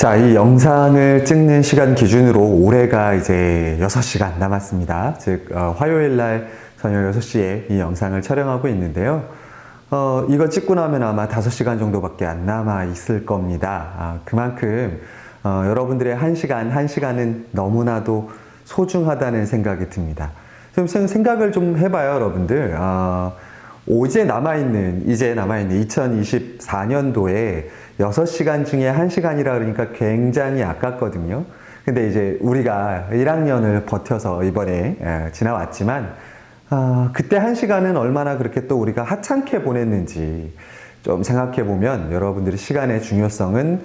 자, 이 영상을 찍는 시간 기준으로 올해가 이제 6시간 남았습니다. 즉, 화요일 날 저녁 6시에 이 영상을 촬영하고 있는데요. 이거 찍고 나면 아마 5시간 정도밖에 안 남아 있을 겁니다. 그만큼, 여러분들의 한 시간은 너무나도 소중하다는 생각이 듭니다. 좀 생각을 좀 해봐요, 여러분들. 이제 남아있는 2024년도에 6시간 중에 1시간이라 그러니까 굉장히 아깝거든요. 근데 이제 우리가 1학년을 버텨서 이번에 지나왔지만, 그때 1시간은 얼마나 그렇게 또 우리가 하찮게 보냈는지 좀 생각해보면 여러분들이 시간의 중요성은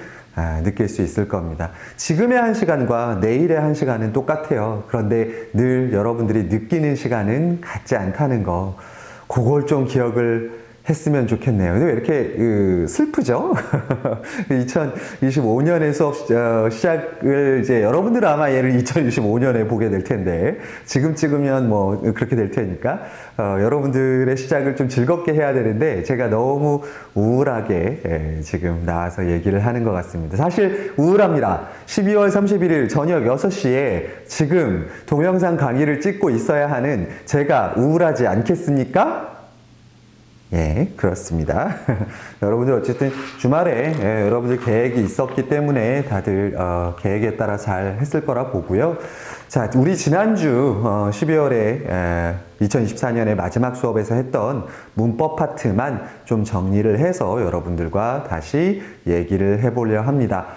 느낄 수 있을 겁니다. 지금의 1시간과 내일의 1시간은 똑같아요. 그런데 늘 여러분들이 느끼는 시간은 같지 않다는 거, 그걸 좀 기억을 했으면 좋겠네요. 근데 왜 이렇게 슬프죠? 2025년의 수업 시작을 이제 여러분들은 아마 얘를 2025년에 보게 될 텐데 지금 찍으면 뭐 그렇게 될 테니까 여러분들의 시작을 좀 즐겁게 해야 되는데 제가 너무 우울하게 지금 나와서 얘기를 하는 것 같습니다. 사실 우울합니다. 12월 31일 저녁 6시에 지금 동영상 강의를 찍고 있어야 하는 제가 우울하지 않겠습니까? 예, 그렇습니다. 여러분들 어쨌든 주말에 여러분들 계획이 있었기 때문에 다들 계획에 따라 잘 했을 거라 보고요. 자, 우리 지난주 12월에 2024년의 마지막 수업에서 했던 문법 파트만 좀 정리를 해서 여러분들과 다시 얘기를 해보려 합니다.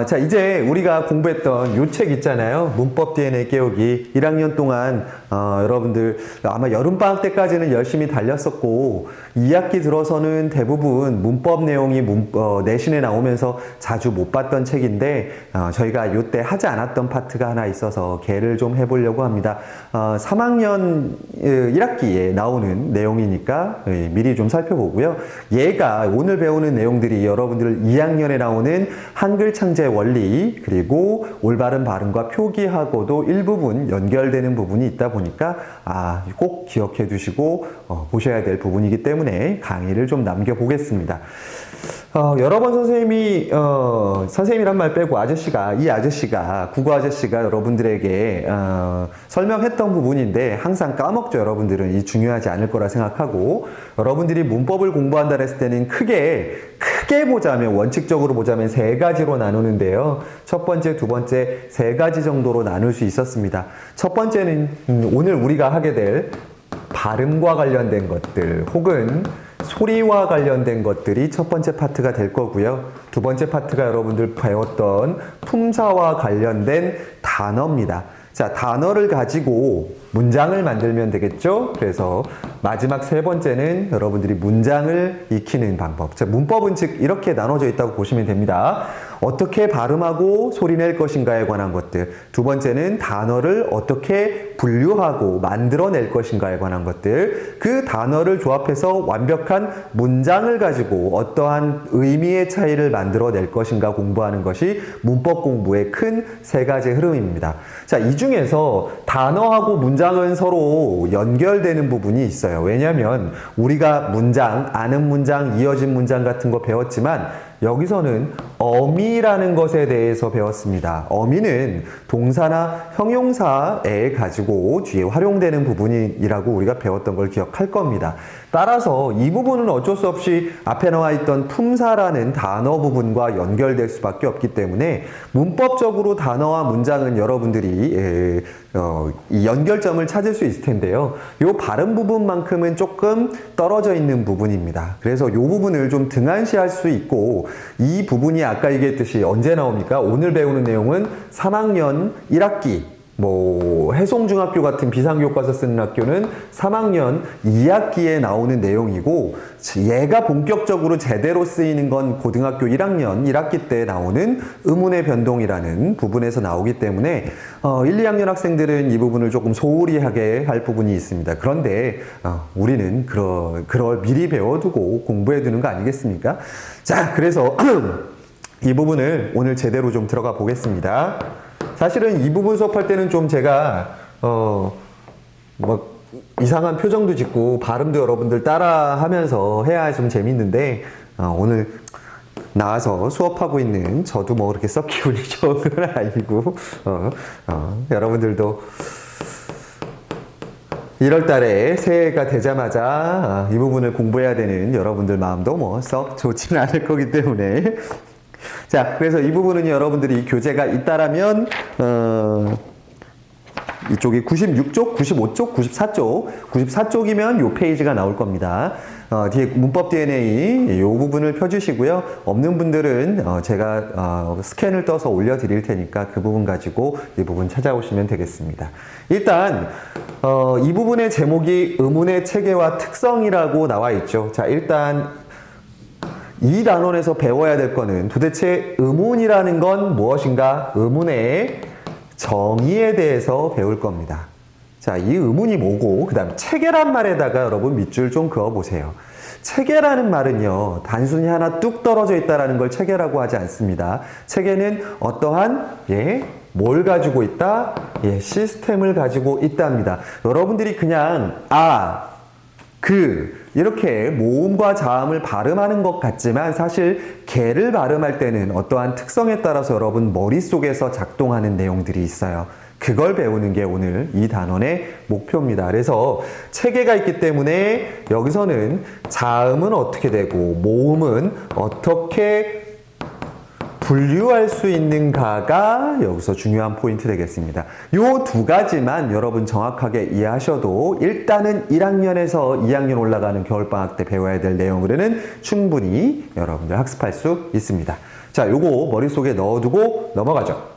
자, 이제 우리가 공부했던 요 책 있잖아요. 문법 DNA 깨우기. 1학년 동안, 여러분들 아마 여름방학 때까지는 열심히 달렸었고, 2학기 들어서는 대부분 문법 내용이 내신에 나오면서 자주 못 봤던 책인데, 저희가 요때 하지 않았던 파트가 하나 있어서 걔를 좀 해보려고 합니다. 3학년 1학기에 나오는 내용이니까 미리 좀 살펴보고요. 얘가 오늘 배우는 내용들이 여러분들 2학년에 나오는 한글 창제 원리 그리고 올바른 발음과 표기하고도 일부분 연결되는 부분이 있다 보니까 꼭 기억해 두시고 보셔야 될 부분이기 때문에 강의를 좀 남겨보겠습니다. 여러 번 선생님이란 말 빼고 국어 아저씨가 여러분들에게 설명했던 부분인데 항상 까먹죠. 여러분들은 이 중요하지 않을 거라 생각하고 여러분들이 문법을 공부한다 했을 때는 크게 보자면 원칙적으로 보자면 3가지로 나누는데요. 첫 번째, 두 번째 3가지 정도로 나눌 수 있었습니다. 첫 번째는 오늘 우리가 하게 될 발음과 관련된 것들 혹은 소리와 관련된 것들이 첫 번째 파트가 될 거고요. 두 번째 파트가 여러분들 배웠던 품사와 관련된 단어입니다. 자, 단어를 가지고 문장을 만들면 되겠죠? 그래서 마지막 3번째는 여러분들이 문장을 익히는 방법. 자, 문법은 즉 이렇게 나눠져 있다고 보시면 됩니다. 어떻게 발음하고 소리낼 것인가에 관한 것들. 두 번째는 단어를 어떻게 분류하고 만들어낼 것인가에 관한 것들. 그 단어를 조합해서 완벽한 문장을 가지고 어떠한 의미의 차이를 만들어낼 것인가 공부하는 것이 문법 공부의 큰 3가지 흐름입니다. 자, 이 중에서 단어하고 문장은 서로 연결되는 부분이 있어요. 왜냐하면 우리가 문장, 아는 문장, 이어진 문장 같은 거 배웠지만 여기서는 어미라는 것에 대해서 배웠습니다. 어미는 동사나 형용사에 가지고 뒤에 활용되는 부분이라고 우리가 배웠던 걸 기억할 겁니다. 따라서 이 부분은 어쩔 수 없이 앞에 나와 있던 품사라는 단어 부분과 연결될 수밖에 없기 때문에 문법적으로 단어와 문장은 여러분들이 이 연결점을 찾을 수 있을 텐데요. 이 발음 부분만큼은 조금 떨어져 있는 부분입니다. 그래서 이 부분을 좀 등한시할 수 있고 이 부분이 아까 얘기했듯이 언제 나옵니까? 오늘 배우는 내용은 3학년 1학기 해송중학교 같은 비상교과서 쓰는 학교는 3학년 2학기에 나오는 내용이고 얘가 본격적으로 제대로 쓰이는 건 고등학교 1학년 1학기 때 나오는 의문의 변동이라는 부분에서 나오기 때문에 1, 2학년 학생들은 이 부분을 조금 소홀히 하게 할 부분이 있습니다. 그런데 우리는 그걸 미리 배워두고 공부해두는 거 아니겠습니까? 자, 그래서 이 부분을 오늘 제대로 좀 들어가 보겠습니다. 사실은 이 부분 수업할 때는 좀 제가 이상한 표정도 짓고 발음도 여러분들 따라 하면서 해야 좀 재밌는데 오늘 나와서 수업하고 있는 저도 뭐 그렇게 썩 기분이 좋은 건 아니고, 여러분들도 1월 달에 새해가 되자마자 이 부분을 공부해야 되는 여러분들 마음도 뭐 썩 좋지는 않을 거기 때문에. 자, 그래서 이 부분은 여러분들이 교재가 있다라면, 이쪽이 96쪽, 95쪽, 94쪽, 94쪽이면 요 페이지가 나올 겁니다. 뒤에 문법 DNA 요 부분을 펴주시고요. 없는 분들은 제가 스캔을 떠서 올려드릴 테니까 그 부분 가지고 이 부분 찾아오시면 되겠습니다. 일단 이 부분의 제목이 의문의 체계와 특성이라고 나와 있죠. 자, 일단 이 단원에서 배워야 될 거는 도대체 의문이라는 건 무엇인가? 의문의 정의에 대해서 배울 겁니다. 자, 이 의문이 뭐고, 그 다음 체계란 말에다가 여러분 밑줄 좀 그어보세요. 체계라는 말은요, 단순히 하나 뚝 떨어져 있다라는 걸 체계라고 하지 않습니다. 체계는 어떠한, 뭘 가지고 있다? 시스템을 가지고 있답니다. 여러분들이 그냥, 이렇게 모음과 자음을 발음하는 것 같지만 사실 개를 발음할 때는 어떠한 특성에 따라서 여러분 머릿속에서 작동하는 내용들이 있어요. 그걸 배우는 게 오늘 이 단원의 목표입니다. 그래서 체계가 있기 때문에 여기서는 자음은 어떻게 되고 모음은 어떻게 분류할 수 있는가가 여기서 중요한 포인트 되겠습니다. 요 두 가지만 여러분 정확하게 이해하셔도 일단은 1학년에서 2학년 올라가는 겨울방학 때 배워야 될 내용으로는 충분히 여러분들 학습할 수 있습니다. 자, 요거 머릿속에 넣어두고 넘어가죠.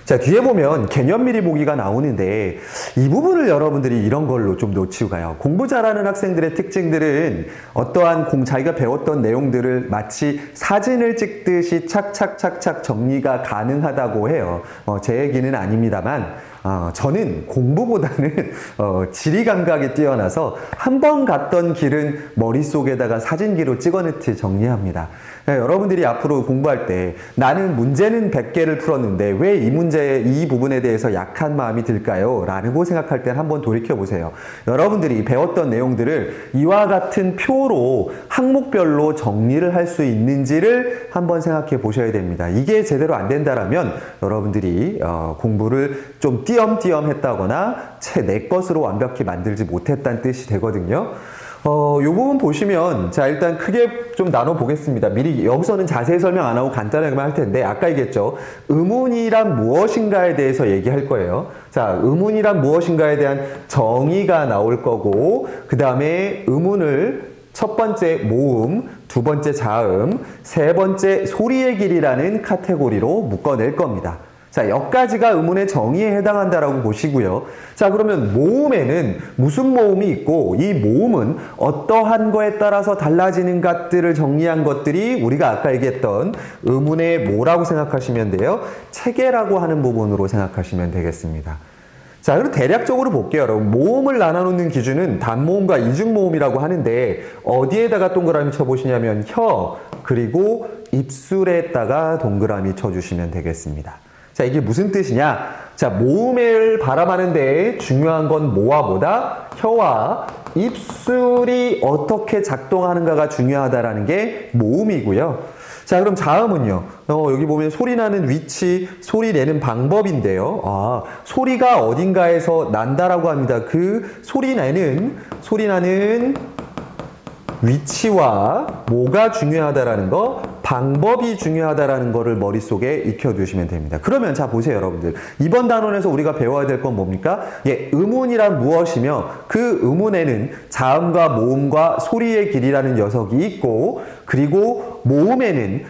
자, 뒤에 보면 개념 미리 보기가 나오는데 이 부분을 여러분들이 이런 걸로 좀 놓치고 가요. 공부 잘하는 학생들의 특징들은 어떠한 자기가 배웠던 내용들을 마치 사진을 찍듯이 착착착착 정리가 가능하다고 해요. 제 얘기는 아닙니다만 저는 공부보다는 지리 감각이 뛰어나서 한 번 갔던 길은 머릿속에다가 사진기로 찍어넣듯이 정리합니다. 여러분들이 앞으로 공부할 때 나는 문제는 100개를 풀었는데 왜 이 부분에 대해서 약한 마음이 들까요? 라고 생각할 때 한번 돌이켜보세요. 여러분들이 배웠던 내용들을 이와 같은 표로 항목별로 정리를 할 수 있는지를 한번 생각해 보셔야 됩니다. 이게 제대로 안 된다라면 여러분들이 공부를 좀 띄엄띄엄 했다거나 내 것으로 완벽히 만들지 못했다는 뜻이 되거든요. 요 부분 보시면, 자, 일단 크게 좀 나눠보겠습니다. 미리 여기서는 자세히 설명 안 하고 간단하게만 할 텐데, 아까 얘기했죠. 의문이란 무엇인가에 대해서 얘기할 거예요. 자, 의문이란 무엇인가에 대한 정의가 나올 거고, 그 다음에 의문을 첫 번째 모음, 두 번째 자음, 세 번째 소리의 길이라는 카테고리로 묶어낼 겁니다. 자, 여기까지가 의문의 정의에 해당한다라고 보시고요. 자, 그러면 모음에는 무슨 모음이 있고 이 모음은 어떠한 거에 따라서 달라지는 것들을 정리한 것들이 우리가 아까 얘기했던 의문의 뭐라고 생각하시면 돼요? 체계라고 하는 부분으로 생각하시면 되겠습니다. 자, 그럼 대략적으로 볼게요, 여러분. 모음을 나눠놓는 기준은 단모음과 이중모음이라고 하는데 어디에다가 동그라미 쳐보시냐면 혀, 그리고 입술에다가 동그라미 쳐주시면 되겠습니다. 자, 이게 무슨 뜻이냐? 자, 모음을 발음하는데 중요한 건 뭐와 뭐다? 혀와 입술이 어떻게 작동하는가가 중요하다라는 게 모음이고요. 자, 그럼 자음은요. 여기 보면 소리 나는 위치, 소리 내는 방법인데요. 소리가 어딘가에서 난다라고 합니다. 그 소리 나는 위치와 뭐가 중요하다라는 거, 방법이 중요하다라는 거를 머릿속에 익혀두시면 됩니다. 그러면 자, 보세요, 여러분들. 이번 단원에서 우리가 배워야 될 건 뭡니까? 의문이란 무엇이며 그 의문에는 자음과 모음과 소리의 길이라는 녀석이 있고, 그리고 모음에는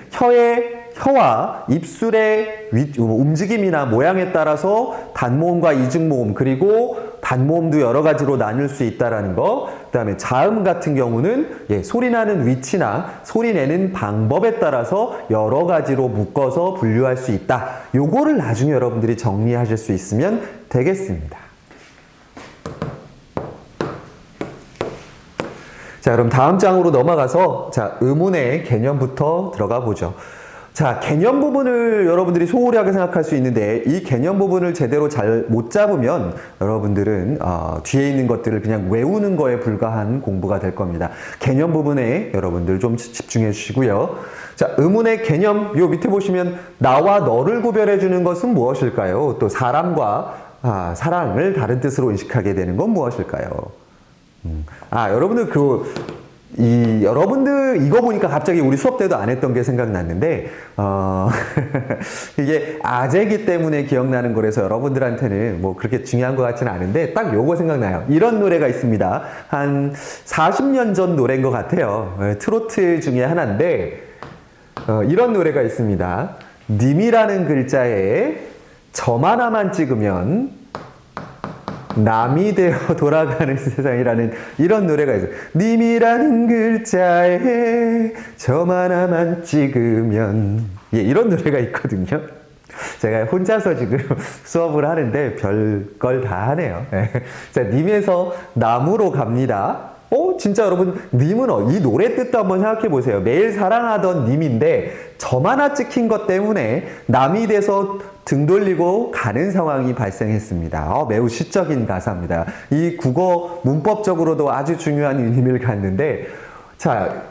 혀와 입술의 움직임이나 모양에 따라서 단모음과 이중모음, 그리고 단모음도 여러 가지로 나눌 수 있다는 거. 그 다음에 자음 같은 경우는 소리 나는 위치나 소리 내는 방법에 따라서 여러 가지로 묶어서 분류할 수 있다. 요거를 나중에 여러분들이 정리하실 수 있으면 되겠습니다. 자, 그럼 다음 장으로 넘어가서 자, 의문의 개념부터 들어가 보죠. 자, 개념 부분을 여러분들이 소홀하게 생각할 수 있는데 이 개념 부분을 제대로 잘 못 잡으면 여러분들은 뒤에 있는 것들을 그냥 외우는 거에 불과한 공부가 될 겁니다. 개념 부분에 여러분들 좀 집중해 주시고요. 자, 의문의 개념 요 밑에 보시면 나와 너를 구별해 주는 것은 무엇일까요? 또 사람과 사랑을 다른 뜻으로 인식하게 되는 건 무엇일까요? 여러분들 여러분들 이거 보니까 갑자기 우리 수업 때도 안 했던 게 생각났는데 이게 아재기 때문에 기억나는 거라서 여러분들한테는 뭐 그렇게 중요한 것 같지는 않은데 딱 요거 생각나요. 이런 노래가 있습니다. 한 40년 전 노래인 것 같아요. 트로트 중에 하나인데 이런 노래가 있습니다. 님이라는 글자에 점 하나만 찍으면 남이 되어 돌아가는 세상이라는 이런 노래가 있어요. 님이라는 글자에 점 하나만 찍으면 이런 노래가 있거든요. 제가 혼자서 지금 수업을 하는데 별걸 다 하네요. 자, 님에서 남으로 갑니다. 진짜 여러분, 님은 이 노래 뜻도 한번 생각해 보세요. 매일 사랑하던 님인데 점 하나 찍힌 것 때문에 남이 돼서 등 돌리고 가는 상황이 발생했습니다. 매우 시적인 가사입니다. 이 국어 문법적으로도 아주 중요한 의미를 갖는데, 자,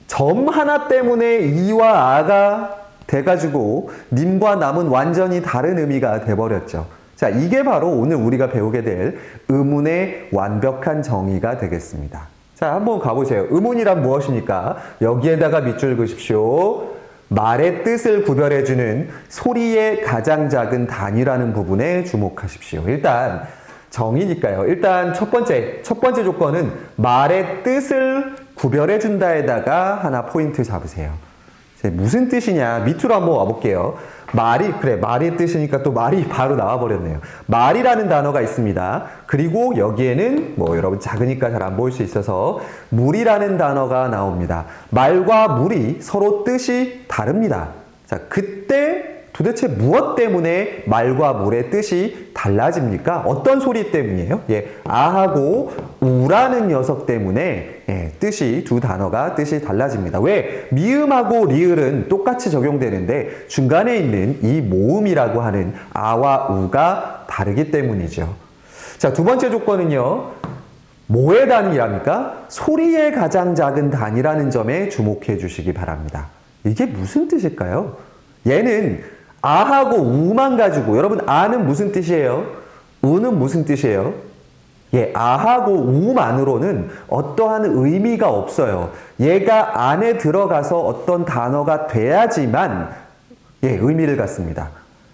점 하나 때문에 이와 아가 돼가지고 님과 남은 완전히 다른 의미가 돼버렸죠. 자, 이게 바로 오늘 우리가 배우게 될 의문의 완벽한 정의가 되겠습니다. 자, 한번 가보세요. 의문이란 무엇입니까? 여기에다가 밑줄 그십시오. 말의 뜻을 구별해주는 소리의 가장 작은 단위라는 부분에 주목하십시오. 일단 정의니까요. 일단 첫 번째 조건은 말의 뜻을 구별해준다에다가 하나 포인트 잡으세요. 무슨 뜻이냐? 밑으로 한번 와볼게요. 말이 뜻이니까 또 말이 바로 나와버렸네요. 말이라는 단어가 있습니다. 그리고 여기에는 여러분 작으니까 잘 안 보일 수 있어서 물이라는 단어가 나옵니다. 말과 물이 서로 뜻이 다릅니다. 자, 그때 도대체 무엇 때문에 말과 물의 뜻이 달라집니까? 어떤 소리 때문이에요? 아하고 우라는 녀석 때문에 뜻이 두 단어가 뜻이 달라집니다. 왜? 미음하고 리을은 똑같이 적용되는데 중간에 있는 이 모음이라고 하는 아와 우가 다르기 때문이죠. 자, 두 번째 조건은요. 뭐의 단위랍니까? 소리의 가장 작은 단위라는 점에 주목해 주시기 바랍니다. 이게 무슨 뜻일까요? 얘는 아하고 우만 가지고, 여러분 아는 무슨 뜻이에요? 우는 무슨 뜻이에요? 아하고 우만으로는 어떠한 의미가 없어요. 얘가 안에 들어가서 어떤 단어가 돼야지만 의미를 갖습니다.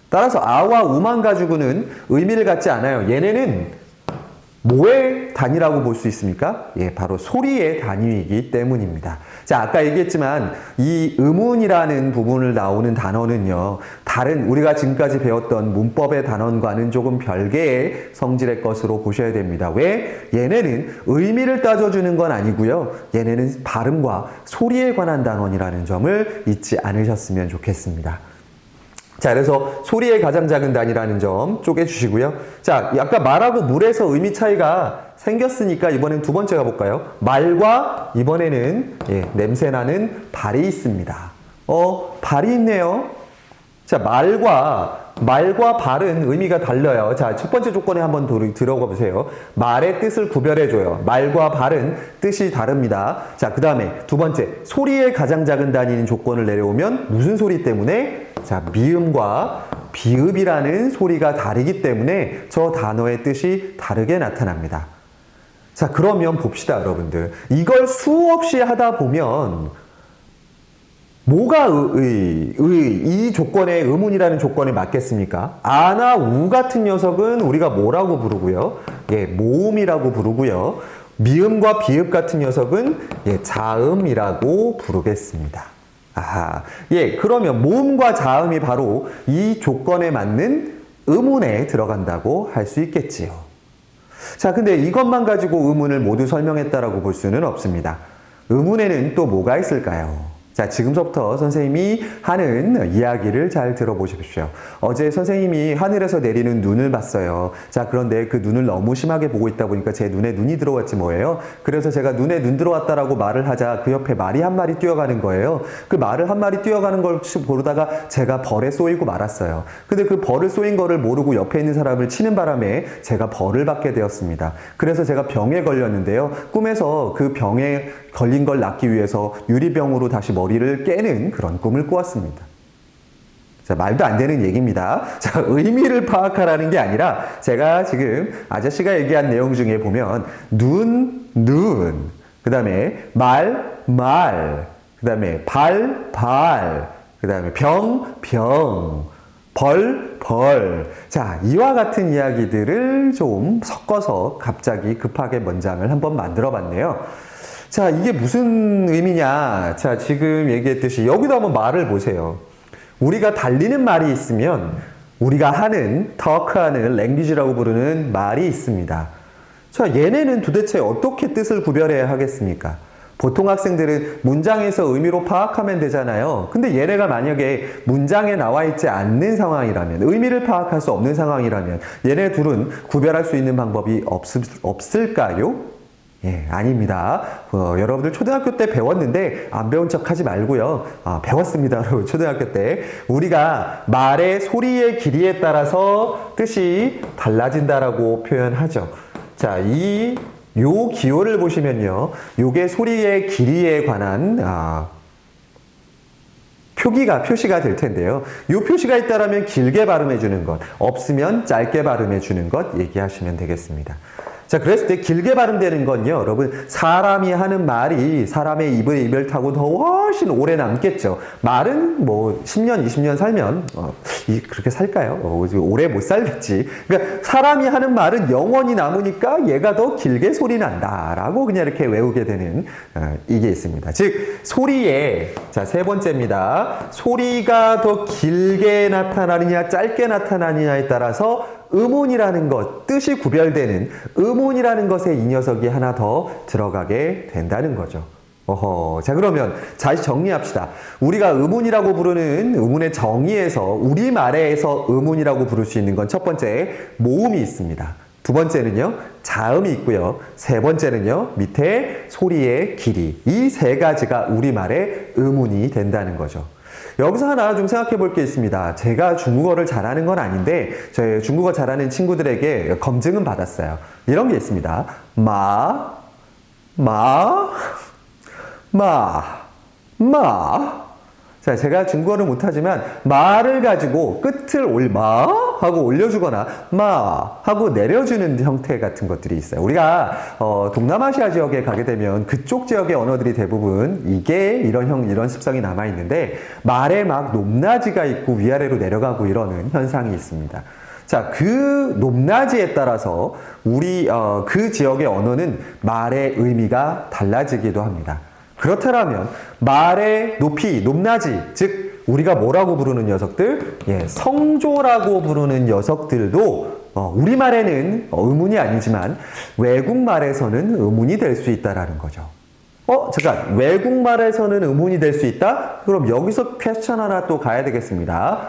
따라서 아와 우만 가지고는 의미를 갖지 않아요. 얘네는 뭐의 단위라고 볼 수 있습니까? 바로 소리의 단위이기 때문입니다. 자, 아까 얘기했지만 이 의문이라는 부분을 나오는 단어는요, 다른 우리가 지금까지 배웠던 문법의 단원과는 조금 별개의 성질의 것으로 보셔야 됩니다. 왜? 얘네는 의미를 따져주는 건 아니고요. 얘네는 발음과 소리에 관한 단원이라는 점을 잊지 않으셨으면 좋겠습니다. 자, 그래서 소리의 가장 작은 단위라는 점 쪼개주시고요. 자, 아까 말하고 물에서 의미 차이가 생겼으니까 이번엔 두 번째 가볼까요? 말과 이번에는 냄새나는 발이 있습니다. 발이 있네요. 자, 말과 발은 의미가 달라요. 자, 첫 번째 조건에 한번 들어가 보세요. 말의 뜻을 구별해줘요. 말과 발은 뜻이 다릅니다. 자, 그 다음에 두 번째, 소리의 가장 작은 단위인 조건을 내려오면 무슨 소리 때문에? 자, 미음과 비읍이라는 소리가 다르기 때문에 저 단어의 뜻이 다르게 나타납니다. 자, 그러면 봅시다, 여러분들. 이걸 수없이 하다 보면 뭐가 이 조건에, 의문이라는 조건에 맞겠습니까? 아나 우 같은 녀석은 우리가 뭐라고 부르고요? 모음이라고 부르고요. 미음과 비읍 같은 녀석은 자음이라고 부르겠습니다. 아하. 그러면 모음과 자음이 바로 이 조건에 맞는 의문에 들어간다고 할 수 있겠지요. 자, 근데 이것만 가지고 의문을 모두 설명했다라고 볼 수는 없습니다. 의문에는 또 뭐가 있을까요? 자, 지금부터 선생님이 하는 이야기를 잘 들어보십시오. 어제 선생님이 하늘에서 내리는 눈을 봤어요. 자, 그런데 그 눈을 너무 심하게 보고 있다 보니까 제 눈에 눈이 들어왔지 뭐예요? 그래서 제가 눈에 눈 들어왔다라고 말을 하자 그 옆에 말이 한 마리 뛰어가는 거예요. 그 말을 한 마리 뛰어가는 걸 보다가 제가 벌에 쏘이고 말았어요. 근데 그 벌을 쏘인 거를 모르고 옆에 있는 사람을 치는 바람에 제가 벌을 받게 되었습니다. 그래서 제가 병에 걸렸는데요. 꿈에서 그 병에 걸린 걸 낫기 위해서 유리병으로 다시 머리를 깨는 그런 꿈을 꾸었습니다. 자, 말도 안 되는 얘기입니다. 자, 의미를 파악하라는 게 아니라 제가 지금 아저씨가 얘기한 내용 중에 보면 눈, 그 다음에 말, 그 다음에 발, 그 다음에 병, 벌. 자, 이와 같은 이야기들을 좀 섞어서 갑자기 급하게 문장을 한번 만들어 봤네요. 자, 이게 무슨 의미냐? 자, 지금 얘기했듯이 여기도 한번 말을 보세요. 우리가 달리는 말이 있으면 우리가 하는, talk하는, language라고 부르는 말이 있습니다. 자, 얘네는 도대체 어떻게 뜻을 구별해야 하겠습니까? 보통 학생들은 문장에서 의미로 파악하면 되잖아요. 근데 얘네가 만약에 문장에 나와 있지 않는 상황이라면, 의미를 파악할 수 없는 상황이라면 얘네 둘은 구별할 수 있는 방법이 없을까요? 예, 아닙니다. 여러분들 초등학교 때 배웠는데 안 배운 척 하지 말고요. 배웠습니다. 초등학교 때. 우리가 말의 소리의 길이에 따라서 뜻이 달라진다라고 표현하죠. 자, 요 기호를 보시면요. 요게 소리의 길이에 관한 표시가 될 텐데요. 요 표시가 있다라면 길게 발음해 주는 것, 없으면 짧게 발음해 주는 것 얘기하시면 되겠습니다. 자, 그랬을 때 길게 발음되는 건요, 여러분, 사람이 하는 말이 사람의 입에 입을 타고 더 훨씬 오래 남겠죠. 말은 뭐 10년, 20년 살면 그렇게 살까요? 오래 못 살겠지. 그러니까 사람이 하는 말은 영원히 남으니까 얘가 더 길게 소리 난다라고 그냥 이렇게 외우게 되는 이게 있습니다. 즉 소리에, 자, 세 번째입니다. 소리가 더 길게 나타나느냐 짧게 나타나느냐에 따라서 음운이라는 것, 뜻이 구별되는 음운이라는 것에 이 녀석이 하나 더 들어가게 된다는 거죠. 자, 그러면 다시 정리합시다. 우리가 음운이라고 부르는 음운의 정의에서 우리말에서 음운이라고 부를 수 있는 건 첫 번째, 모음이 있습니다. 두 번째는요, 자음이 있고요. 세 번째는요, 밑에 소리의 길이. 이 세 가지가 우리말의 음운이 된다는 거죠. 여기서 하나 좀 생각해 볼 게 있습니다. 제가 중국어를 잘하는 건 아닌데 저희 중국어 잘하는 친구들에게 검증은 받았어요. 이런 게 있습니다. 자, 제가 중국어를 못하지만 말을 가지고 끝을 마 하고 올려주거나 마 하고 내려주는 형태 같은 것들이 있어요. 우리가 동남아시아 지역에 가게 되면 그쪽 지역의 언어들이 대부분 이런 습성이 남아 있는데 말에 막 높낮이가 있고 위아래로 내려가고 이러는 현상이 있습니다. 자, 그 높낮이에 따라서 그 지역의 언어는 말의 의미가 달라지기도 합니다. 그렇다면 말의 높이, 높낮이, 즉 우리가 뭐라고 부르는 녀석들? 예, 성조라고 부르는 녀석들도 우리말에는 의문이 아니지만 외국말에서는 의문이 될 수 있다라는 거죠. 잠깐, 외국말에서는 의문이 될 수 있다? 그럼 여기서 퀘스천 하나 또 가야 되겠습니다.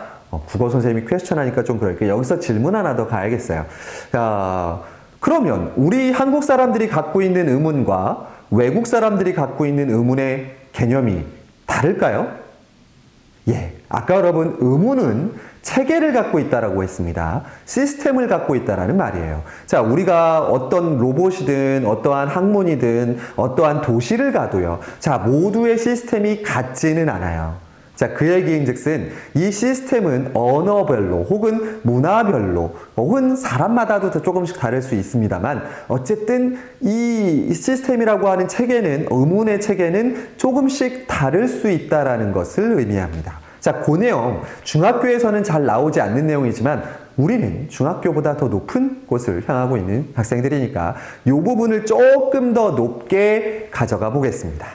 국어 선생님이 퀘스천 하니까 좀 그러니까 여기서 질문 하나 더 가야겠어요. 자, 그러면 우리 한국 사람들이 갖고 있는 의문과 외국 사람들이 갖고 있는 의문의 개념이 다를까요? 예, 아까 여러분 의문은 체계를 갖고 있다라고 했습니다. 시스템을 갖고 있다라는 말이에요. 자, 우리가 어떤 로봇이든 어떠한 학문이든 어떠한 도시를 가도요. 자, 모두의 시스템이 같지는 않아요. 자, 그 얘기인즉슨 이 시스템은 언어별로 혹은 문화별로 혹은 사람마다도 조금씩 다를 수 있습니다만 어쨌든 이 시스템이라고 하는 체계는 의문의 체계는 조금씩 다를 수 있다라는 것을 의미합니다. 자, 그 내용 중학교에서는 잘 나오지 않는 내용이지만 우리는 중학교보다 더 높은 곳을 향하고 있는 학생들이니까 이 부분을 조금 더 높게 가져가 보겠습니다.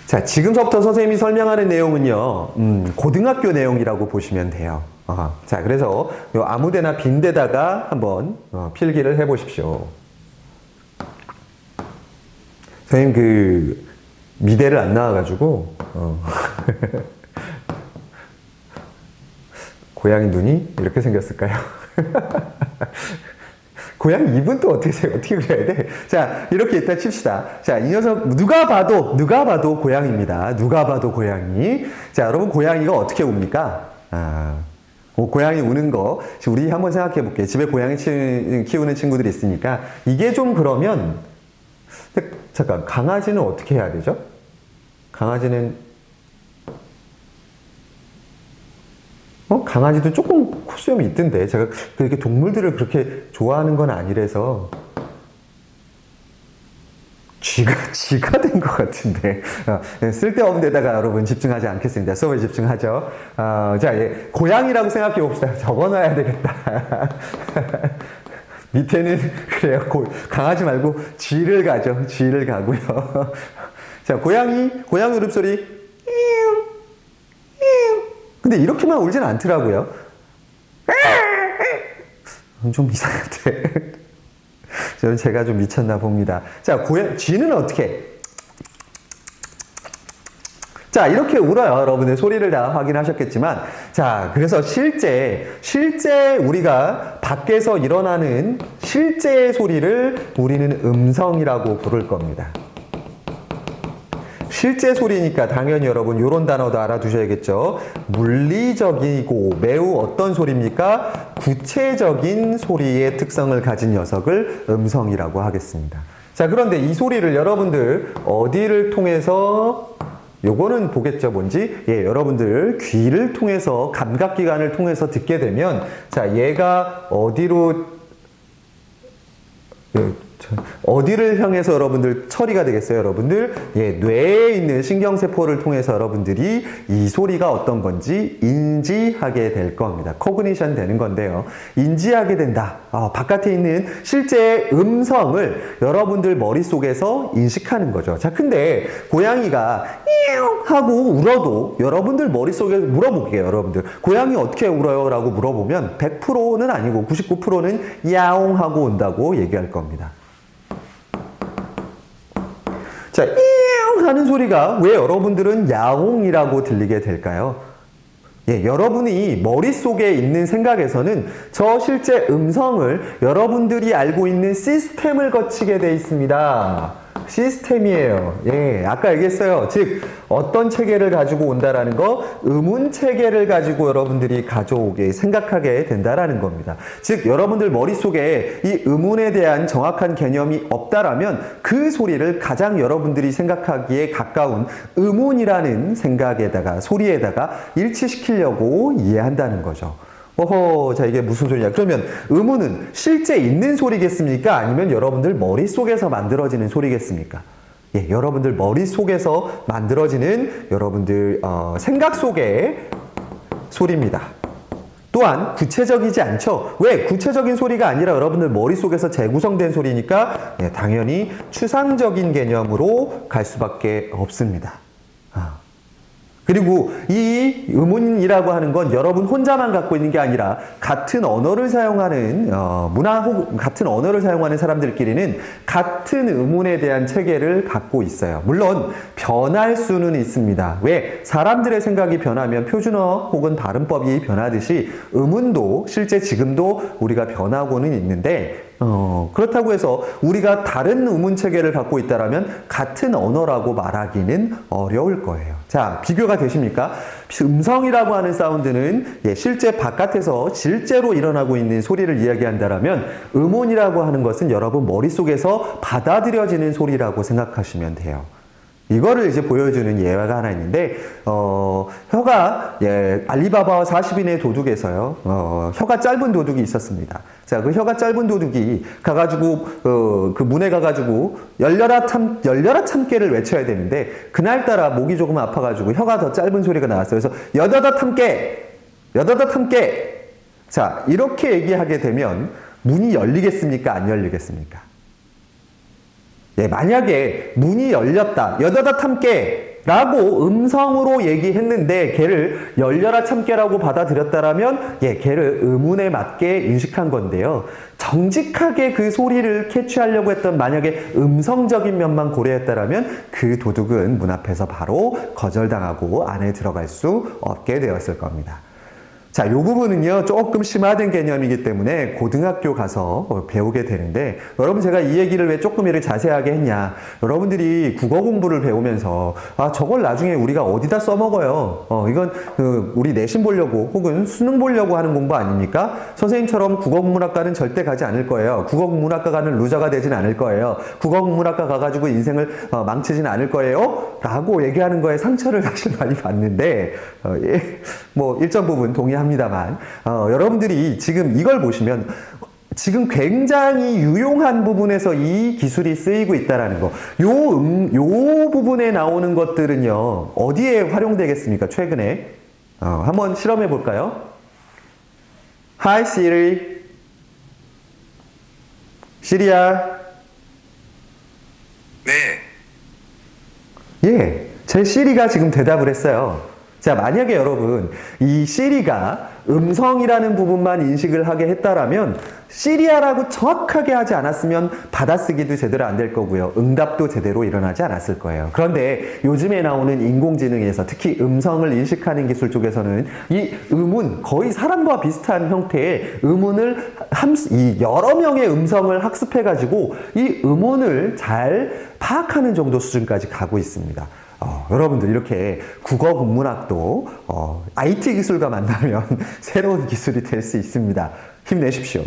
자, 지금서부터 선생님이 설명하는 내용은요, 고등학교 내용이라고 보시면 돼요. 자, 그래서 요 아무데나 빈 데다가 한번 필기를 해보십시오. 선생님 미대를 안 나와가지고 고양이 눈이 이렇게 생겼을까요? 고양이 입은 또 어떻게 그려야 돼? 자, 이렇게 일단 칩시다. 자, 이 녀석, 누가 봐도 고양이입니다. 누가 봐도 고양이. 자, 여러분, 고양이가 어떻게 웁니까? 고양이 우는 거, 우리 한번 생각해 볼게요. 집에 고양이 키우는 친구들이 있으니까. 이게 좀 그러면, 잠깐, 강아지는 어떻게 해야 되죠? 강아지는, 강아지도 조금 코수염이 있던데. 제가 그렇게 동물들을 그렇게 좋아하는 건 아니라서. 쥐가 된 것 같은데. 쓸데없는 데다가 여러분 집중하지 않겠습니다. 수업에 집중하죠. 자, 고양이라고 생각해 봅시다. 적어 놔야 되겠다. 밑에는, 그래요. 강아지 말고 쥐를 가죠. 쥐를 가고요. 자, 고양이 울음소리. 근데 이렇게만 울진 않더라고요. 좀 이상한데. 저는 제가 좀 미쳤나 봅니다. 자, 쥐는 어떻게? 자, 이렇게 울어요. 여러분의 소리를 다 확인하셨겠지만. 자, 그래서 실제 우리가 밖에서 일어나는 실제의 소리를 우리는 음성이라고 부를 겁니다. 실제 소리니까 당연히 여러분 이런 단어도 알아두셔야겠죠. 물리적이고 매우 어떤 소리입니까? 구체적인 소리의 특성을 가진 녀석을 음성이라고 하겠습니다. 자, 그런데 이 소리를 여러분들 어디를 통해서 요거는 보겠죠, 뭔지? 예, 여러분들 귀를 통해서 감각기관을 통해서 듣게 되면 자, 얘가 어디를 향해서 여러분들 처리가 되겠어요, 여러분들? 예, 뇌에 있는 신경세포를 통해서 여러분들이 이 소리가 어떤 건지 인지하게 될 겁니다. 코그니션 되는 건데요. 인지하게 된다. 바깥에 있는 실제 음성을 여러분들 머릿속에서 인식하는 거죠. 자, 근데 고양이가 하고 울어도 여러분들 머릿속에 물어볼게요, 여러분들. 고양이 어떻게 울어요? 라고 물어보면 100%는 아니고 99%는 야옹 하고 온다고 얘기할 겁니다. 자, 이용 하는 소리가 왜 여러분들은 야옹이라고 들리게 될까요? 예, 여러분이 머릿속에 있는 생각에서는 저 실제 음성을 여러분들이 알고 있는 시스템을 거치게 돼 있습니다. 시스템이에요. 예, 아까 얘기했어요. 즉, 어떤 체계를 가지고 온다라는 거, 의문 체계를 가지고 여러분들이 가져오게, 생각하게 된다라는 겁니다. 즉, 여러분들 머릿속에 이 의문에 대한 정확한 개념이 없다라면 그 소리를 가장 여러분들이 생각하기에 가까운 의문이라는 생각에다가, 소리에다가 일치시키려고 이해한다는 거죠. 자, 이게 무슨 소리냐? 그러면 의문은 실제 있는 소리겠습니까? 아니면 여러분들 머릿속에서 만들어지는 소리겠습니까? 예, 여러분들 머릿속에서 만들어지는 여러분들 생각 속의 소리입니다. 또한 구체적이지 않죠? 왜? 구체적인 소리가 아니라 여러분들 머릿속에서 재구성된 소리니까 예, 당연히 추상적인 개념으로 갈 수밖에 없습니다. 그리고 이 의문이라고 하는 건 여러분 혼자만 갖고 있는 게 아니라 같은 언어를 사용하는 같은 언어를 사용하는 사람들끼리는 같은 의문에 대한 체계를 갖고 있어요. 물론 변할 수는 있습니다. 왜? 사람들의 생각이 변하면 표준어 혹은 발음법이 변하듯이 의문도 실제 지금도 우리가 변하고는 있는데 그렇다고 해서 우리가 다른 의문 체계를 갖고 있다라면 같은 언어라고 말하기는 어려울 거예요. 자, 비교가 되십니까? 음성이라고 하는 사운드는 실제 바깥에서 실제로 일어나고 있는 소리를 이야기한다라면 의문이라고 하는 것은 여러분 머릿속에서 받아들여지는 소리라고 생각하시면 돼요. 이거를 이제 보여주는 예화가 하나 있는데, 혀가, 알리바바와 40인의 도둑에서요, 혀가 짧은 도둑이 있었습니다. 자, 그 혀가 짧은 도둑이 가가지고, 그 문에 가가지고, 열려라 참깨를 외쳐야 되는데, 그날따라 목이 조금 아파가지고 혀가 더 짧은 소리가 나왔어요. 그래서, 여다다 참깨! 자, 이렇게 얘기하게 되면, 문이 열리겠습니까? 안 열리겠습니까? 예, 만약에 문이 열렸다, 여다다 탐깨 라고 음성으로 얘기했는데 걔를 열려라 참깨라고 받아들였다라면 걔를 음운에 맞게 인식한 건데요. 정직하게 그 소리를 캐치하려고 했던 만약에 음성적인 면만 고려했다라면 그 도둑은 문 앞에서 바로 거절당하고 안에 들어갈 수 없게 되었을 겁니다. 자, 이 부분은요, 조금 심화된 개념이기 때문에 고등학교 가서 배우게 되는데, 여러분 제가 이 얘기를 왜 조금 이렇게 자세하게 했냐. 여러분들이 국어 공부를 배우면서, 저걸 나중에 우리가 어디다 써먹어요. 이건 우리 내신 보려고 혹은 수능 보려고 하는 공부 아닙니까? 선생님처럼 국어국문학과는 절대 가지 않을 거예요. 국어국문학과 가는 루저가 되진 않을 거예요. 국어국문학과 가가지고 인생을 망치진 않을 거예요. 라고 얘기하는 거에 상처를 사실 많이 받는데, 뭐 일정 부분 동의합니다만 여러분들이 지금 이걸 보시면 지금 굉장히 유용한 부분에서 이 기술이 쓰이고 있다는 거. 요 부분에 나오는 것들은요, 어디에 활용되겠습니까? 최근에 한번 실험해 볼까요? Hi Siri. 시리야. 네. 예, 제 시리가 지금 대답을 했어요. 자, 만약에 여러분 이 시리가 음성이라는 부분만 인식을 하게 했다라면 시리아라고 정확하게 하지 않았으면 받아쓰기도 제대로 안 될 거고요. 응답도 제대로 일어나지 않았을 거예요. 그런데 요즘에 나오는 인공지능에서 특히 음성을 인식하는 기술 쪽에서는 이 음운, 거의 사람과 비슷한 형태의 음운을 이 여러 명의 음성을 학습해가지고 이 음운을 잘 파악하는 정도 수준까지 가고 있습니다. 여러분들 이렇게 국어 국문학도 IT 기술과 만나면 새로운 기술이 될 수 있습니다. 힘내십시오.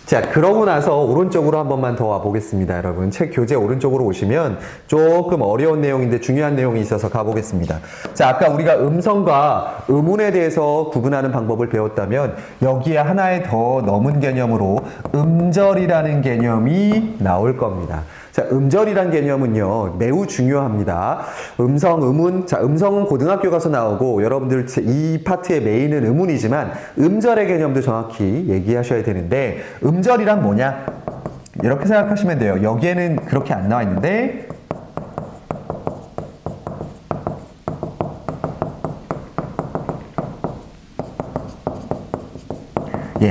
자, 그러고 나서 오른쪽으로 한 번만 더 와보겠습니다. 여러분 책 교재 오른쪽으로 오시면 조금 어려운 내용인데 중요한 내용이 있어서 가보겠습니다. 자, 아까 우리가 음성과 음운에 대해서 구분하는 방법을 배웠다면 여기에 하나의 더 넘은 개념으로 음절이라는 개념이 나올 겁니다. 자, 음절이란 개념은요, 매우 중요합니다. 음성, 음운. 자, 음성은 고등학교 가서 나오고, 여러분들 이 파트의 메인은 음운이지만, 음절의 개념도 정확히 얘기하셔야 되는데, 음절이란 뭐냐? 이렇게 생각하시면 돼요. 여기에는 그렇게 안 나와 있는데,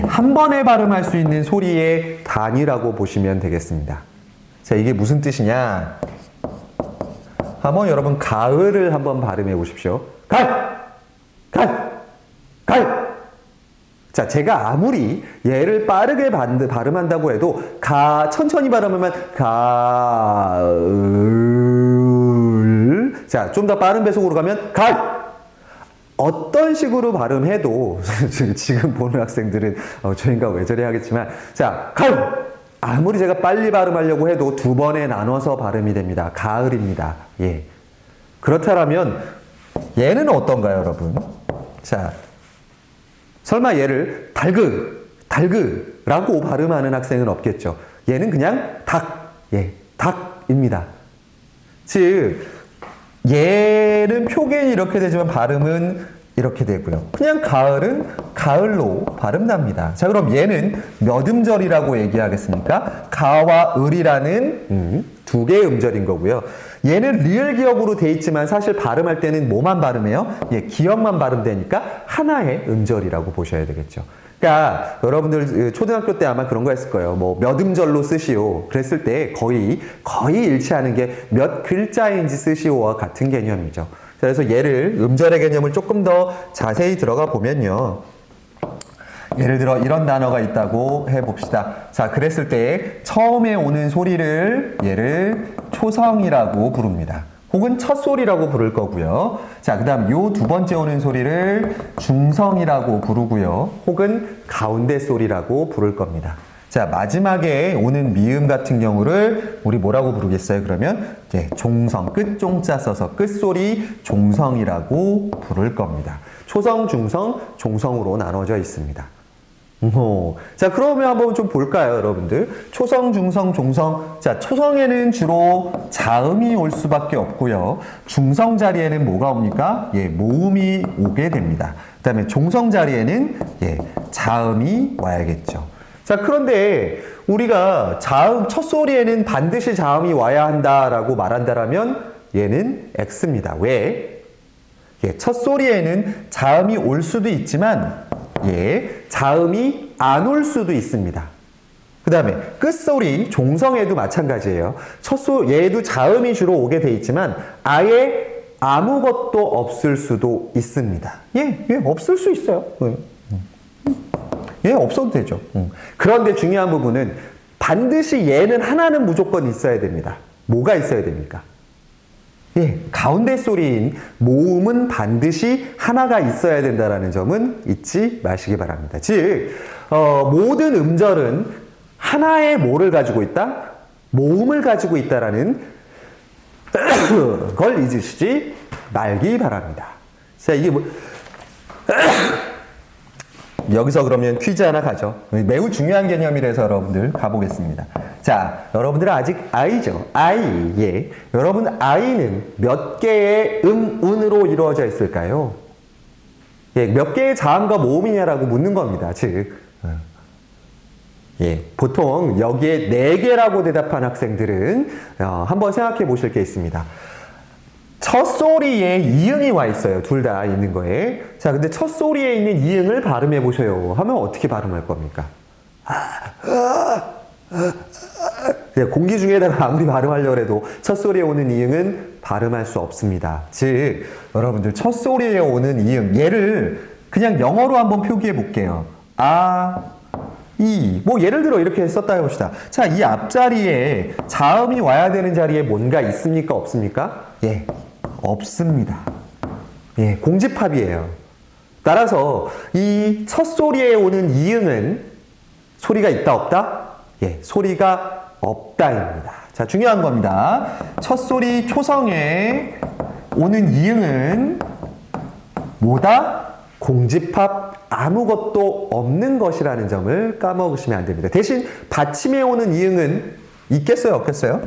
한 번에 발음할 수 있는 소리의 단위라고 보시면 되겠습니다. 자, 이게 무슨 뜻이냐? 한번 여러분 가을을 한번 발음해 보십시오. 갈! 자, 제가 아무리 얘를 빠르게 발음한다고 해도 천천히 발음하면 가을. 자, 좀 더 빠른 배속으로 가면 갈! 어떤 식으로 발음해도 지금 보는 학생들은 저인가 왜 저래 하겠지만, 자, 가을! 아무리 제가 빨리 발음하려고 해도 두 번에 나눠서 발음이 됩니다. 가을입니다. 예. 그렇다면 얘는 어떤가요, 여러분? 자, 설마 얘를 달그라고 발음하는 학생은 없겠죠. 얘는 그냥 닭입니다. 즉, 얘는 표現이렇게 되지만 발음은 이렇게 되고요. 그냥 가을은 가을로 발음납니다. 자, 그럼 얘는 몇 음절이라고 얘기하겠습니까? 가와 을이라는 두 개의 음절인 거고요. 얘는 리을 기억으로 돼 있지만 사실 발음할 때는 뭐만 발음해요? 기억만 발음되니까 하나의 음절이라고 보셔야 되겠죠. 그러니까 여러분들 초등학교 때 아마 그런 거 했을 거예요. 뭐 몇 음절로 쓰시오. 그랬을 때 거의 일치하는 게 몇 글자인지 쓰시오와 같은 개념이죠. 그래서 얘를 음절의 개념을 조금 더 자세히 들어가 보면요. 예를 들어 이런 단어가 있다고 해봅시다. 자, 그랬을 때 처음에 오는 소리를 얘를 초성이라고 부릅니다. 혹은 첫 소리라고 부를 거고요. 자, 그 다음 요 두 번째 오는 소리를 중성이라고 부르고요. 혹은 가운데 소리라고 부를 겁니다. 자, 마지막에 오는 미음 같은 경우를 우리 뭐라고 부르겠어요? 그러면 종성, 끝종자 써서 끝소리 종성이라고 부를 겁니다. 초성, 중성, 종성으로 나눠져 있습니다. 자, 그러면 한번 좀 볼까요, 여러분들? 초성, 중성, 종성. 자, 초성에는 주로 자음이 올 수밖에 없고요. 중성 자리에는 뭐가 옵니까? 모음이 오게 됩니다. 그 다음에 종성 자리에는 자음이 와야겠죠. 자, 그런데 우리가 첫 소리에는 반드시 자음이 와야 한다라고 말한다라면 얘는 X입니다. 왜? 첫 소리에는 자음이 올 수도 있지만 자음이 안 올 수도 있습니다. 그 다음에 끝소리, 종성에도 마찬가지예요. 얘도 자음이 주로 오게 돼 있지만 아예 아무것도 없을 수도 있습니다. 없을 수 있어요. 없어도 되죠. 그런데 중요한 부분은 반드시 얘는 하나는 무조건 있어야 됩니다. 뭐가 있어야 됩니까? 가운데 소리인 모음은 반드시 하나가 있어야 된다는 점은 잊지 마시기 바랍니다. 즉, 모든 음절은 하나의 뭐를 가지고 있다? 모음을 가지고 있다라는 걸 잊으시지 말기 바랍니다. 자, 이게 여기서 그러면 퀴즈 하나 가죠. 매우 중요한 개념이라서 여러분들 가보겠습니다. 자, 여러분들은 아직 아이죠. 아이. 여러분 아이는 몇 개의 운으로 이루어져 있을까요? 몇 개의 자음과 모음이냐라고 묻는 겁니다. 즉, 보통 여기에 4개라고 대답한 학생들은 한번 생각해 보실 게 있습니다. 첫 소리에 이응이 와 있어요. 둘 다 있는 거에. 자, 근데 첫 소리에 있는 이응을 발음해 보세요. 하면 어떻게 발음할 겁니까? 공기 중에다가 아무리 발음하려고 해도 첫 소리에 오는 이응은 발음할 수 없습니다. 즉, 여러분들 첫 소리에 오는 이응, 얘를 그냥 영어로 한번 표기해 볼게요. 예를 들어 이렇게 썼다 해봅시다. 자, 이 앞자리에 자음이 와야 되는 자리에 뭔가 있습니까? 없습니까? 없습니다. 공집합이에요. 따라서 이 첫 소리에 오는 이응은 소리가 있다, 없다? 소리가 없다입니다. 자, 중요한 겁니다. 첫 소리 초성에 오는 이응은 뭐다? 공집합 아무것도 없는 것이라는 점을 까먹으시면 안 됩니다. 대신 받침에 오는 이응은 있겠어요, 없겠어요?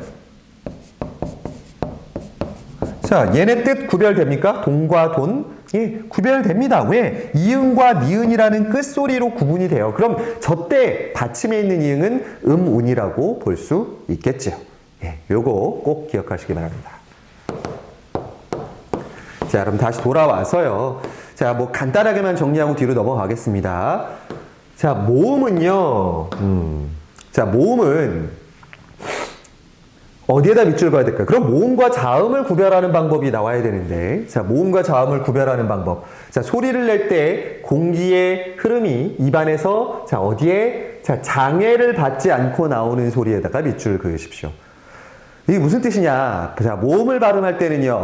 자, 얘네 뜻 구별됩니까? 동과 돈? 구별됩니다. 왜? 이응과 니은이라는 끝소리로 구분이 돼요. 그럼 저때 받침에 있는 이응은 운이라고 볼 수 있겠죠. 요거 꼭 기억하시기 바랍니다. 자, 그럼 다시 돌아와서요. 자, 간단하게만 정리하고 뒤로 넘어가겠습니다. 자, 모음은요. 자, 모음은 어디에다 밑줄 그어야 될까요? 그럼 모음과 자음을 구별하는 방법이 나와야 되는데, 자, 모음과 자음을 구별하는 방법. 자, 소리를 낼 때 공기의 흐름이 입안에서, 자, 어디에? 자, 장애를 받지 않고 나오는 소리에다가 밑줄 그으십시오. 이게 무슨 뜻이냐? 자, 모음을 발음할 때는요,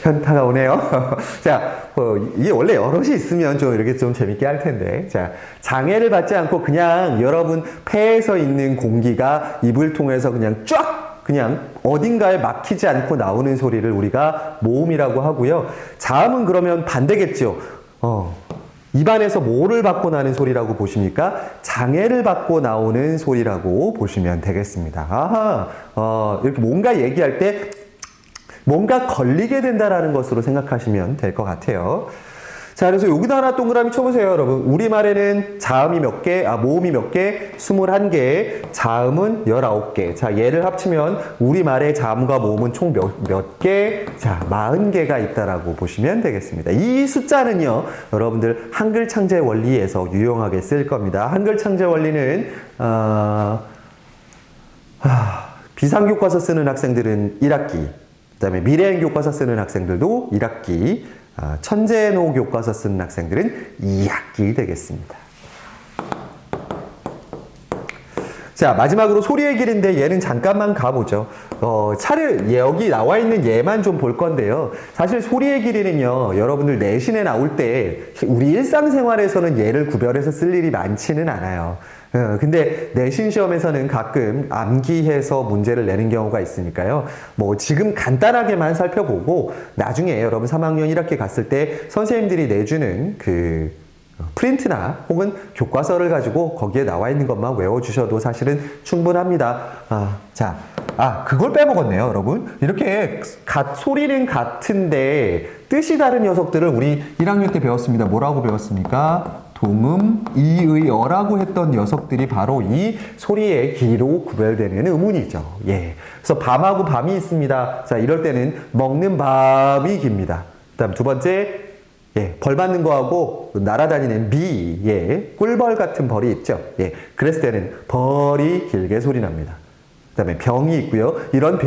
현타가 오네요. 자, 이게 원래 여럿이 있으면 좀 이렇게 좀 재밌게 할 텐데. 자, 장애를 받지 않고 그냥 여러분 폐에서 있는 공기가 입을 통해서 그냥 어딘가에 막히지 않고 나오는 소리를 우리가 모음이라고 하고요. 자음은 그러면 반대겠죠. 입안에서 뭐를 받고 나는 소리라고 보십니까? 장애를 받고 나오는 소리라고 보시면 되겠습니다. 이렇게 뭔가 얘기할 때 뭔가 걸리게 된다라는 것으로 생각하시면 될 것 같아요. 자, 그래서 여기다 하나 동그라미 쳐보세요, 여러분. 우리말에는 자음이 몇 개, 모음이 몇 개? 21개, 자음은 19개. 자, 얘를 합치면 우리말의 자음과 모음은 총 몇 개? 자, 40개가 있다라고 보시면 되겠습니다. 이 숫자는요, 여러분들 한글 창제 원리에서 유용하게 쓸 겁니다. 한글 창제 원리는, 비상교과서 쓰는 학생들은 1학기, 그 다음에 미래행 교과서 쓰는 학생들도 1학기, 천재노 교과서 쓰는 학생들은 2학기 되겠습니다. 자, 마지막으로 소리의 길인데 얘는 잠깐만 가보죠. 여기 나와 있는 얘만 좀 볼 건데요. 사실 소리의 길이는요, 여러분들 내신에 나올 때 우리 일상생활에서는 얘를 구별해서 쓸 일이 많지는 않아요. 근데 내신 시험에서는 가끔 암기해서 문제를 내는 경우가 있으니까요. 지금 간단하게만 살펴보고 나중에 여러분 3학년 1학기 갔을 때 선생님들이 내주는 프린트나 혹은 교과서를 가지고 거기에 나와 있는 것만 외워주셔도 사실은 충분합니다. 그걸 빼먹었네요, 여러분. 이렇게 소리는 같은데 뜻이 다른 녀석들을 우리 1학년 때 배웠습니다. 뭐라고 배웠습니까? 동음, 이의어라고 했던 녀석들이 바로 이 소리의 기로 구별되는 음운이죠. 예. 그래서 밤하고 밤이 있습니다. 자, 이럴 때는 먹는 밤이 깁니다. 그다음 두 번째, 예, 벌 받는 거하고 날아다니는 비, 예, 꿀벌 같은 벌이 있죠. 예, 그랬을 때는 벌이 길게 소리 납니다. 그 다음에 병이 있고요. 이런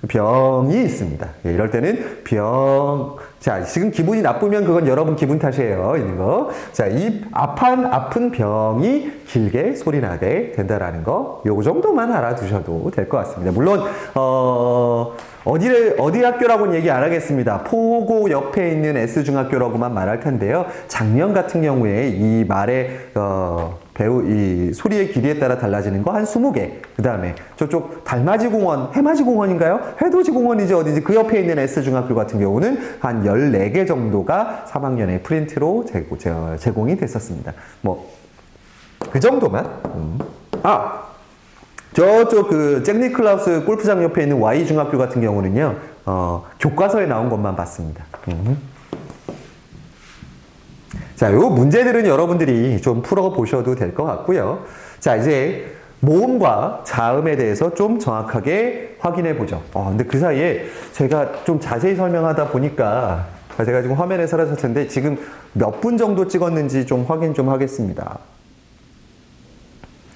병이 있습니다. 예, 이럴 때는 자, 지금 기분이 나쁘면 그건 여러분 기분 탓이에요. 있는 거. 자, 이 아픈 병이 길게 소리 나게 된다라는 거, 요 정도만 알아두셔도 될 것 같습니다. 물론, 어디 학교라고는 얘기 안 하겠습니다. 포고 옆에 있는 S중학교라고만 말할 텐데요. 작년 같은 경우에 이 말의, 이 소리의 길이에 따라 달라지는 거 한 20개. 그 다음에 저쪽 달맞이공원, 해맞이공원인가요? 해돋이공원이지 어디지? 그 옆에 있는 S중학교 같은 경우는 한 14개 정도가 3학년에 프린트로 제공이 됐었습니다. 그 정도만. 저쪽 잭 니클라우스 골프장 옆에 있는 Y중학교 같은 경우는요, 교과서에 나온 것만 봤습니다. 자, 요 문제들은 여러분들이 좀 풀어보셔도 될 것 같고요. 자, 이제 모음과 자음에 대해서 좀 정확하게 확인해 보죠. 근데 그 사이에 제가 좀 자세히 설명하다 보니까 제가 지금 화면에 사라졌을 텐데 지금 몇 분 정도 찍었는지 좀 확인 좀 하겠습니다.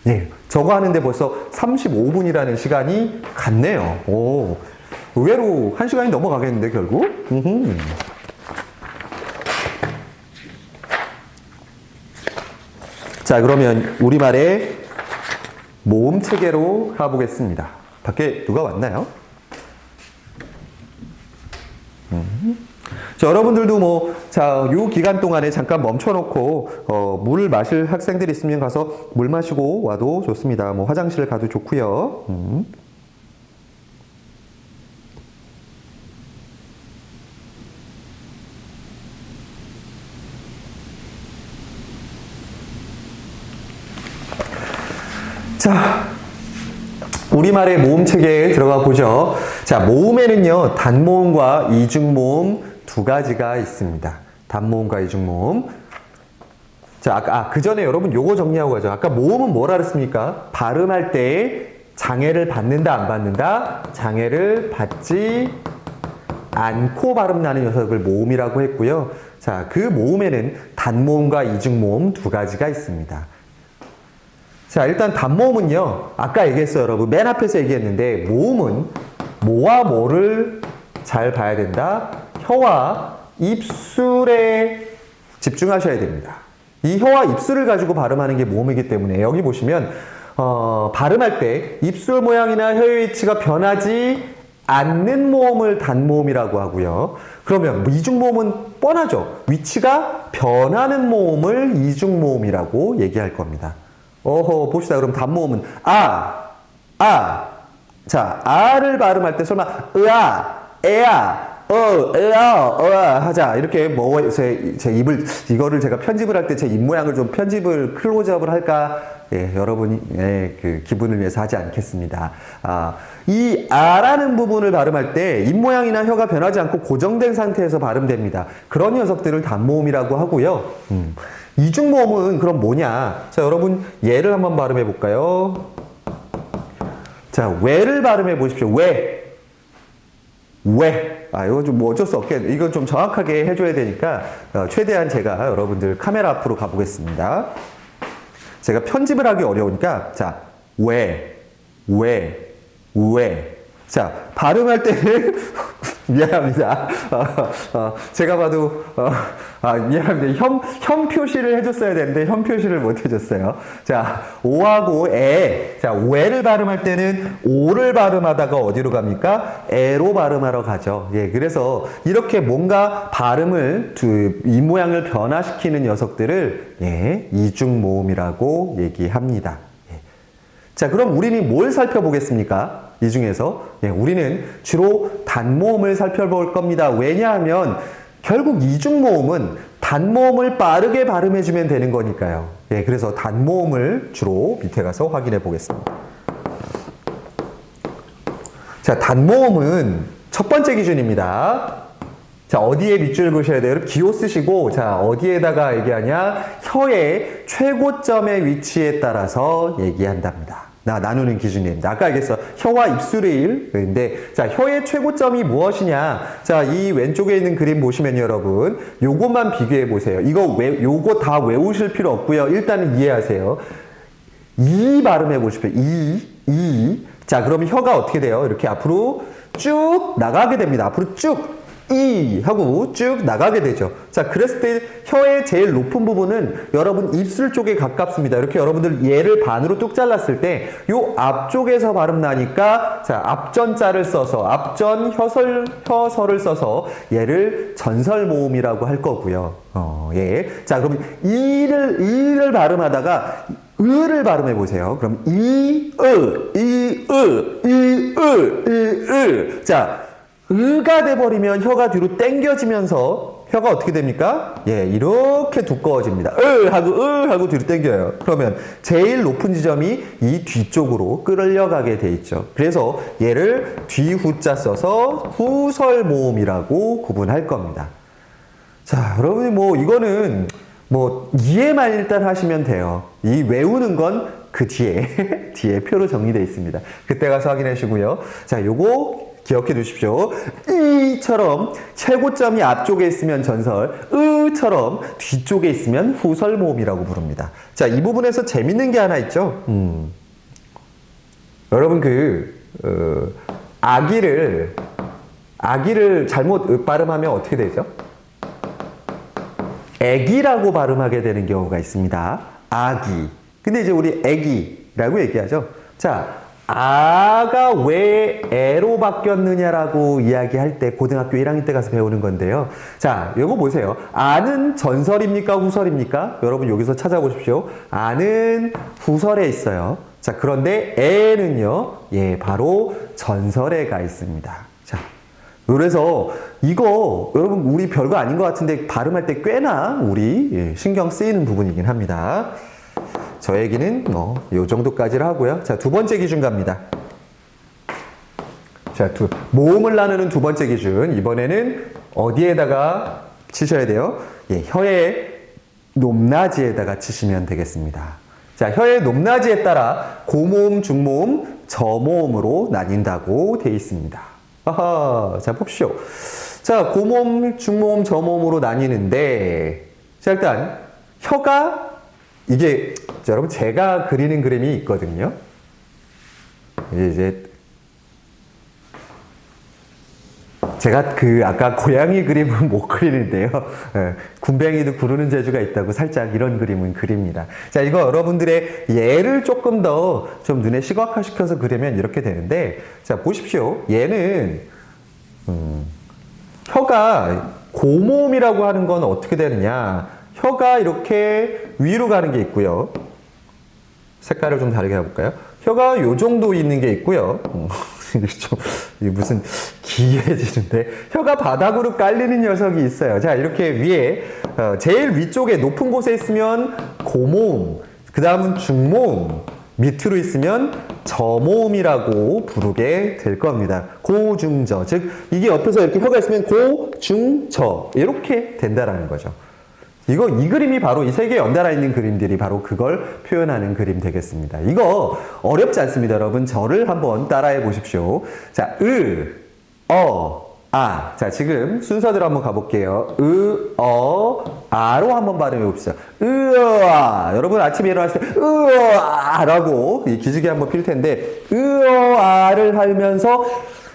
예, 저거 하는데 벌써 35분이라는 시간이 갔네요. 의외로 1시간이 넘어가겠는데, 결국? 자, 그러면 우리말의 모음 체계로 가보겠습니다. 밖에 누가 왔나요? 자, 여러분들도 요 기간 동안에 잠깐 멈춰놓고, 물을 마실 학생들이 있으면 가서 물 마시고 와도 좋습니다. 화장실 가도 좋고요. 자, 우리말의 모음 체계에 들어가 보죠. 자, 모음에는요, 단모음과 이중모음 두 가지가 있습니다. 단모음과 이중모음. 자, 그 전에 여러분 요거 정리하고 가죠. 아까 모음은 뭐라 그랬습니까? 발음할 때 장애를 받는다, 안 받는다? 장애를 받지 않고 발음 나는 녀석을 모음이라고 했고요. 자, 그 모음에는 단모음과 이중모음 두 가지가 있습니다. 자, 일단 단모음은요, 아까 얘기했어요, 여러분. 맨 앞에서 얘기했는데, 모음은 뭐와 뭐를 잘 봐야 된다? 혀와 입술에 집중하셔야 됩니다. 이 혀와 입술을 가지고 발음하는 게 모음이기 때문에, 여기 보시면, 발음할 때 입술 모양이나 혀의 위치가 변하지 않는 모음을 단모음이라고 하고요. 그러면 이중모음은 뻔하죠. 위치가 변하는 모음을 이중모음이라고 얘기할 겁니다. 봅시다. 그럼 단모음은 자, 아를 발음할 때 설마 에야, 하자. 이렇게 제 입을, 이거를 제가 편집을 할 때 제 입 모양을 좀 클로즈업을 할까? 예, 여러분이, 그 기분을 위해서 하지 않겠습니다. 이 아라는 부분을 발음할 때 입 모양이나 혀가 변하지 않고 고정된 상태에서 발음됩니다. 그런 녀석들을 단모음이라고 하고요. 이중모음은 그럼 뭐냐? 자, 여러분, 얘를 한번 발음해 볼까요? 자, 왜를 발음해 보십시오. 왜? 이거 좀 어쩔 수 없겠네. 이건 좀 정확하게 해줘야 되니까, 최대한 제가 여러분들 카메라 앞으로 가보겠습니다. 제가 편집을 하기 어려우니까, 자, 왜. 자, 발음할 때는, 미안합니다. 제가 봐도, 미안합니다. 현 표시를 해줬어야 되는데, 현 표시를 못 해줬어요. 자, 오하고 에. 자, 왜를 발음할 때는 오를 발음하다가 어디로 갑니까? 에로 발음하러 가죠. 예, 그래서 이렇게 뭔가 발음을, 입 모양을 변화시키는 녀석들을, 예, 이중모음이라고 얘기합니다. 예. 자, 그럼 우리는 뭘 살펴보겠습니까? 이 중에서 우리는 주로 단모음을 살펴볼 겁니다. 왜냐하면 결국 이중모음은 단모음을 빠르게 발음해주면 되는 거니까요. 예, 그래서 단모음을 주로 밑에 가서 확인해 보겠습니다. 자, 단모음은 첫 번째 기준입니다. 자, 어디에 밑줄을 그으셔야 돼요? 기호 쓰시고, 자, 어디에다가 얘기하냐? 혀의 최고점의 위치에 따라서 얘기한답니다. 나누는 기준입니다. 아까 얘기했어. 혀와 입술의 일. 근데, 자, 혀의 최고점이 무엇이냐? 자, 이 왼쪽에 있는 그림 보시면 여러분, 요것만 비교해 보세요. 요거 다 외우실 필요 없고요. 일단은 이해하세요. 이 발음해 보십시오. 자, 그러면 혀가 어떻게 돼요? 이렇게 앞으로 쭉 나가게 됩니다. 앞으로 쭉. 하고 쭉 나가게 되죠. 자, 그랬을 때 혀의 제일 높은 부분은 여러분 입술 쪽에 가깝습니다. 이렇게 여러분들 얘를 반으로 뚝 잘랐을 때 요 앞쪽에서 발음 나니까 자, 앞전자를 써서 앞전 혀설을 써서 얘를 전설 모음이라고 할 거고요. 예. 자, 그러면 이를 발음하다가 을을 발음해 보세요. 그럼 자, 으가 돼버리면 혀가 뒤로 당겨지면서 혀가 어떻게 됩니까? 예, 이렇게 두꺼워집니다. 하고 뒤로 당겨요. 그러면 제일 높은 지점이 이 뒤쪽으로 끌려가게 돼 있죠. 그래서 얘를 뒤후자 써서 후설 모음이라고 구분할 겁니다. 자, 여러분이 이거는 이해만 일단 하시면 돼요. 이 외우는 건 그 뒤에 표로 정리되어 있습니다. 그때 가서 확인해 주시고요. 자, 요거 기억해 두십시오. 이처럼 최고점이 앞쪽에 있으면 전설, 으처럼 뒤쪽에 있으면 후설 모음이라고 부릅니다. 자, 이 부분에서 재밌는 게 하나 있죠. 여러분 아기를 잘못 발음하면 어떻게 되죠? 애기라고 발음하게 되는 경우가 있습니다. 아기. 근데 이제 우리 애기라고 얘기하죠. 자, 아가 왜 애로 바뀌었느냐라고 이야기할 때 고등학교 1학년 때 가서 배우는 건데요. 자, 요거 보세요. 아는 전설입니까? 후설입니까? 여러분 여기서 찾아보십시오. 아는 후설에 있어요. 자, 그런데 애는요. 예, 바로 전설에 가 있습니다. 자, 그래서 이거 여러분 우리 별거 아닌 것 같은데 발음할 때 꽤나 우리 신경 쓰이는 부분이긴 합니다. 저 얘기는 요 정도까지를 하고요. 자, 두 번째 기준 갑니다. 자, 모음을 나누는 두 번째 기준. 이번에는 어디에다가 치셔야 돼요? 예, 혀의 높낮이에다가 치시면 되겠습니다. 자, 혀의 높낮이에 따라 고모음, 중모음, 저모음으로 나뉜다고 되어 있습니다. 아하, 자, 봅시오. 자, 고모음, 중모음, 저모음으로 나뉘는데, 자, 일단, 혀가, 이게, 자, 여러분, 제가 그리는 그림이 있거든요. 이제, 제가 아까 고양이 그림은 못 그리는데요. 예, 군뱅이도 구르는 재주가 있다고 살짝 이런 그림은 그립니다. 자, 이거 여러분들의 얘를 조금 더 좀 눈에 시각화시켜서 그리면 이렇게 되는데, 자, 보십시오. 얘는, 혀가 고모음이라고 하는 건 어떻게 되느냐. 혀가 이렇게 위로 가는 게 있고요. 색깔을 좀 다르게 해볼까요? 혀가 요 정도 있는 게 있고요. 이게 무슨 기이해지는데 혀가 바닥으로 깔리는 녀석이 있어요. 자, 이렇게 위에 제일 위쪽에 높은 곳에 있으면 고모음, 그 다음은 중모음, 밑으로 있으면 저모음이라고 부르게 될 겁니다. 고중저, 즉 이게 옆에서 이렇게 혀가 있으면 고중저 이렇게 된다라는 거죠. 이 그림이 바로 이 세 개 연달아 있는 그림들이 바로 그걸 표현하는 그림 되겠습니다. 이거 어렵지 않습니다, 여러분. 저를 한번 따라해 보십시오. 자, 아. 자, 지금 순서대로 한번 가볼게요. 아로 한번 발음해 봅시다. 아. 여러분 아침에 일어났을 때, 아라고 기지개 한번 필 텐데, 아를 하면서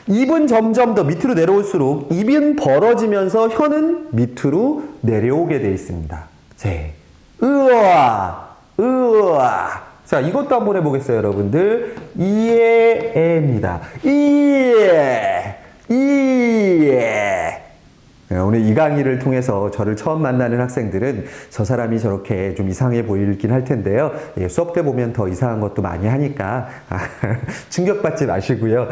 입은 점점 더 밑으로 내려올수록 입은 벌어지면서 혀는 밑으로 내려오게 되어 있습니다. 네. 자, 이것도 한번 해보겠어요, 여러분들. 이에입니다. 오늘 이 강의를 통해서 저를 처음 만나는 학생들은 저 사람이 저렇게 좀 이상해 보이긴 할 텐데요. 예, 수업 때 보면 더 이상한 것도 많이 하니까 충격받지 마시고요.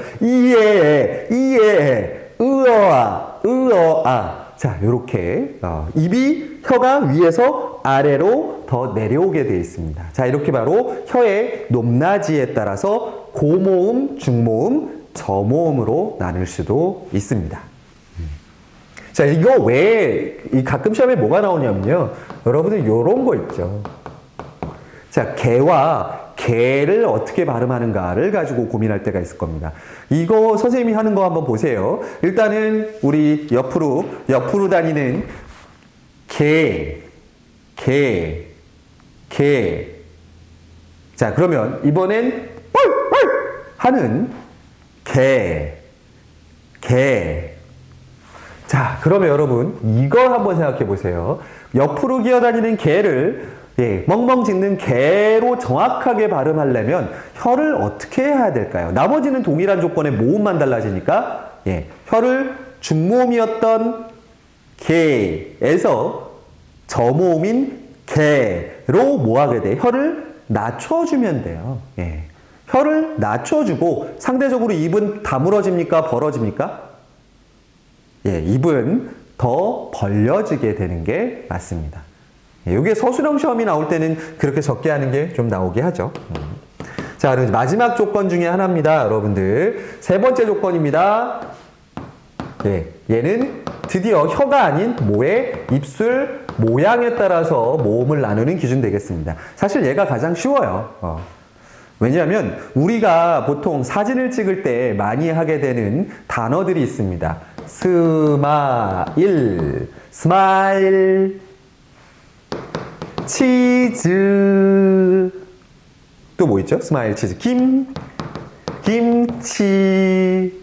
자, 요렇게 입이 혀가 위에서 아래로 더 내려오게 되어 있습니다. 자, 이렇게 바로 혀의 높낮이에 따라서 고모음, 중모음, 저모음으로 나눌 수도 있습니다. 자, 이거 왜 가끔 시험에 뭐가 나오냐면요. 여러분들 요런 거 있죠. 자, 개와 개를 어떻게 발음하는가를 가지고 고민할 때가 있을 겁니다. 이거 선생님이 하는 거 한번 보세요. 일단은 우리 옆으로 다니는 개. 자, 그러면 이번엔 하는 개. 자, 그러면 여러분 이걸 한번 생각해 보세요. 옆으로 기어다니는 개를 멍멍 짖는 개로 정확하게 발음하려면 혀를 어떻게 해야 될까요? 나머지는 동일한 조건의 모음만 달라지니까 혀를 중모음이었던 개에서 저모음인 개로 뭐하게 돼? 혀를 낮춰주면 돼요. 혀를 낮춰주고 상대적으로 입은 다물어집니까? 벌어집니까? 입은 더 벌려지게 되는 게 맞습니다. 이게 서술형 시험이 나올 때는 그렇게 적게 하는 게 좀 나오게 하죠. 자, 그럼 마지막 조건 중에 하나입니다, 여러분들. 세 번째 조건입니다. 얘는 드디어 혀가 아닌 모의 입술 모양에 따라서 모음을 나누는 기준 되겠습니다. 사실 얘가 가장 쉬워요. 왜냐하면 우리가 보통 사진을 찍을 때 많이 하게 되는 단어들이 있습니다. 스마일, 치즈, 또 뭐 있죠? 스마일, 치즈, 김치.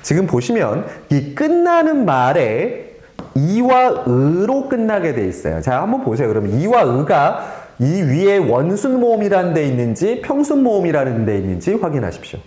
지금 보시면 이 끝나는 말에 이와 으로 끝나게 돼 있어요. 자, 한번 보세요. 그러면 이와 으가 이 위에 원순 모음이라는 데 있는지 평순 모음이라는 데 있는지 확인하십시오.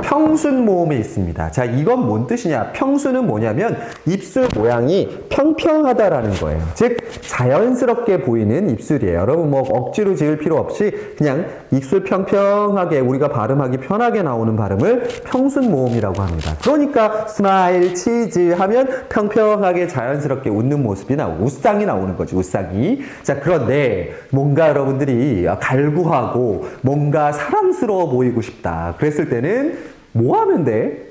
평순 모음에 있습니다. 자, 이건 뭔 뜻이냐? 평순은 뭐냐면 입술 모양이 평평하다라는 거예요. 즉, 자연스럽게 보이는 입술이에요. 여러분 뭐 억지로 지을 필요 없이 그냥 입술 평평하게 우리가 발음하기 편하게 나오는 발음을 평순 모음이라고 합니다. 그러니까 스마일, 치즈 하면 평평하게 자연스럽게 웃는 모습이 나오고 웃상이 나오는 거죠. 웃상이. 자, 그런데 뭔가 여러분들이 갈구하고 뭔가 사랑스러워 보이고 싶다. 그랬을 때는 뭐 하면 돼?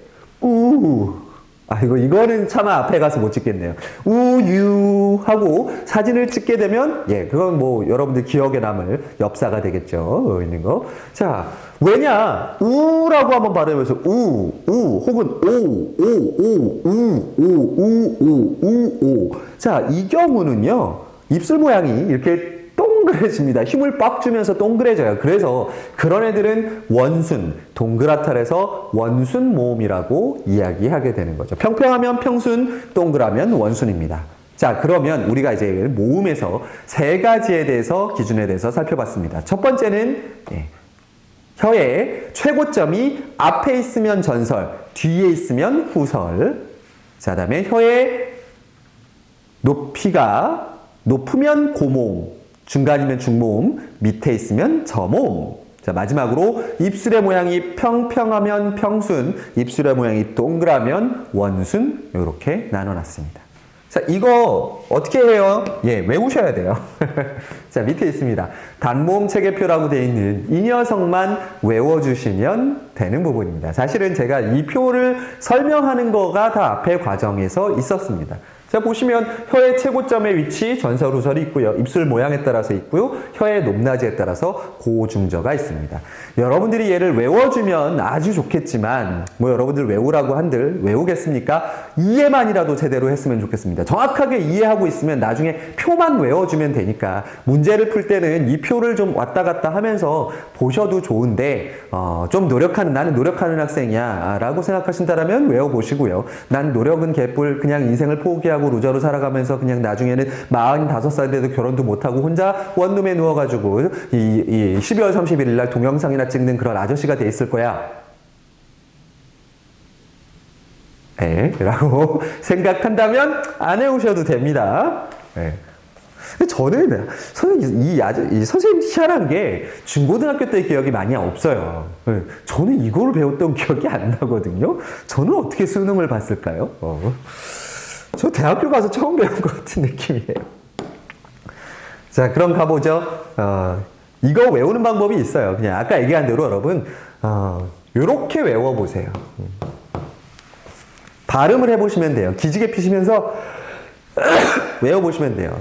이거는 차마 앞에 가서 못 찍겠네요. 우유 하고 사진을 찍게 되면 그건 뭐 여러분들 기억에 남을 엽사가 되겠죠. 있는 거. 자, 왜냐? 우라고 한번 발음해서 혹은 오. 자, 이 경우는요. 입술 모양이 이렇게 동그래집니다. 힘을 빡 주면서 동그래져요. 그래서 그런 애들은 원순, 동그랗다해서 원순 모음이라고 이야기하게 되는 거죠. 평평하면 평순, 동그라면 원순입니다. 자, 그러면 우리가 이제 모음에서 세 가지에 대해서 기준에 대해서 살펴봤습니다. 첫 번째는 혀의 최고점이 앞에 있으면 전설, 뒤에 있으면 후설. 자, 그다음에 혀의 높이가 높으면 고모음, 중간이면 중모음, 밑에 있으면 저모음. 자, 마지막으로 입술의 모양이 평평하면 평순, 입술의 모양이 동그라면 원순. 이렇게 나눠놨습니다. 자, 이거 어떻게 해요? 외우셔야 돼요. 자, 밑에 있습니다. 단모음 체계표라고 되어 있는 이 녀석만 외워주시면 되는 부분입니다. 사실은 제가 이 표를 설명하는 거가 다 앞에 과정에서 있었습니다. 자, 보시면 혀의 최고점의 위치, 전설, 후설이 있고요. 입술 모양에 따라서 있고요. 혀의 높낮이에 따라서 고중저가 있습니다. 여러분들이 얘를 외워주면 아주 좋겠지만 뭐 여러분들 외우라고 한들 외우겠습니까? 이해만이라도 제대로 했으면 좋겠습니다. 정확하게 이해하고 있으면 나중에 표만 외워주면 되니까 문제를 풀 때는 이 표를 좀 왔다 갔다 하면서 보셔도 좋은데 좀 나는 노력하는 학생이야 라고 생각하신다면 외워보시고요. 난 노력은 개뿔, 그냥 인생을 포기하고 루저로 살아가면서 그냥 나중에는 45살 돼도 결혼도 못하고 혼자 원룸에 누워가지고 이 12월 31일 날 동영상이나 찍는 그런 아저씨가 돼 있을 거야. 라고 생각한다면 안 해오셔도 됩니다. 근데 저는 선생님, 이 선생님 희한한 게 중고등학교 때 기억이 많이 없어요. 네, 저는 이걸 배웠던 기억이 안 나거든요. 저는 어떻게 수능을 봤을까요? 저 대학교 가서 처음 배운 것 같은 느낌이에요. 자, 그럼 가보죠. 이거 외우는 방법이 있어요. 그냥 아까 얘기한 대로 여러분, 요렇게 외워보세요. 발음을 해보시면 돼요. 기지개 피시면서 외워보시면 돼요.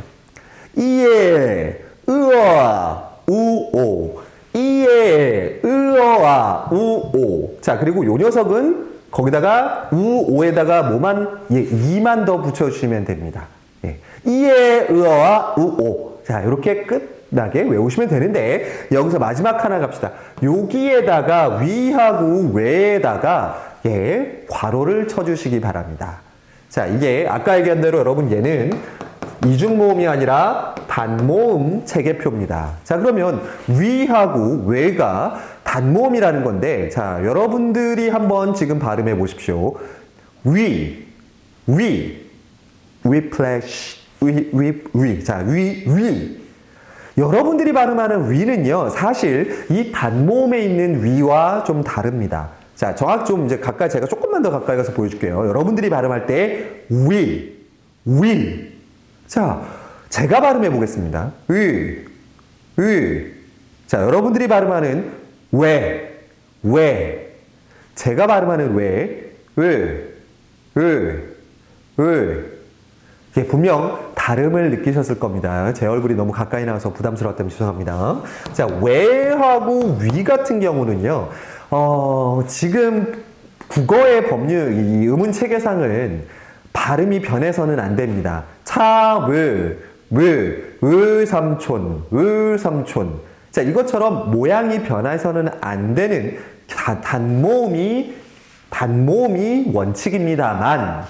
이에, 으어, 우오. 이에, 으어, 우오. 자, 그리고 요 녀석은 거기다가 우오에다가 뭐만, 이만 더 붙여주시면 됩니다. 예. 이에, 으어, 우오. 자, 이렇게 끝나게 외우시면 되는데, 여기서 마지막 하나 갑시다. 여기에다가 위하고 외에다가, 괄호를 쳐주시기 바랍니다. 자, 이게 아까 얘기한 대로 여러분 얘는 이중모음이 아니라 단모음 체계표입니다. 자, 그러면 위하고 외가 단모음이라는 건데, 자, 여러분들이 한번 지금 발음해 보십시오. refresh, 자, 위. 여러분들이 발음하는 위는요, 사실 이 단모음에 있는 위와 좀 다릅니다. 자, 정확 좀 이제 가까이, 제가 조금만 더 가까이 가서 보여줄게요. 여러분들이 발음할 때, 위. 자, 제가 발음해 보겠습니다. 자, 여러분들이 발음하는 왜. 제가 발음하는 이게 분명 다름을 느끼셨을 겁니다. 제 얼굴이 너무 가까이 나와서 부담스러웠다면 죄송합니다. 자, 왜하고 위 같은 경우는요, 지금 국어의 법률, 이 음운 체계상은 발음이 변해서는 안 됩니다. 삼촌. 자, 이것처럼 모양이 변해서는 안 되는 단모음이 원칙입니다만,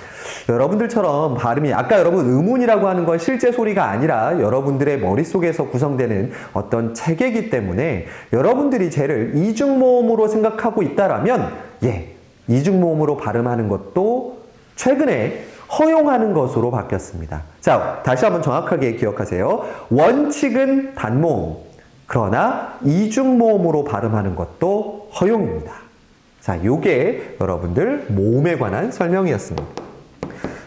여러분들처럼 발음이, 아까 여러분 음운이라고 하는 건 실제 소리가 아니라 여러분들의 머릿속에서 구성되는 어떤 체계이기 때문에 여러분들이 쟤를 이중모음으로 생각하고 있다라면, 이중모음으로 발음하는 것도 최근에 허용하는 것으로 바뀌었습니다. 자, 다시 한번 정확하게 기억하세요. 원칙은 단모음, 그러나 이중모음으로 발음하는 것도 허용입니다. 자, 요게 여러분들 모음에 관한 설명이었습니다.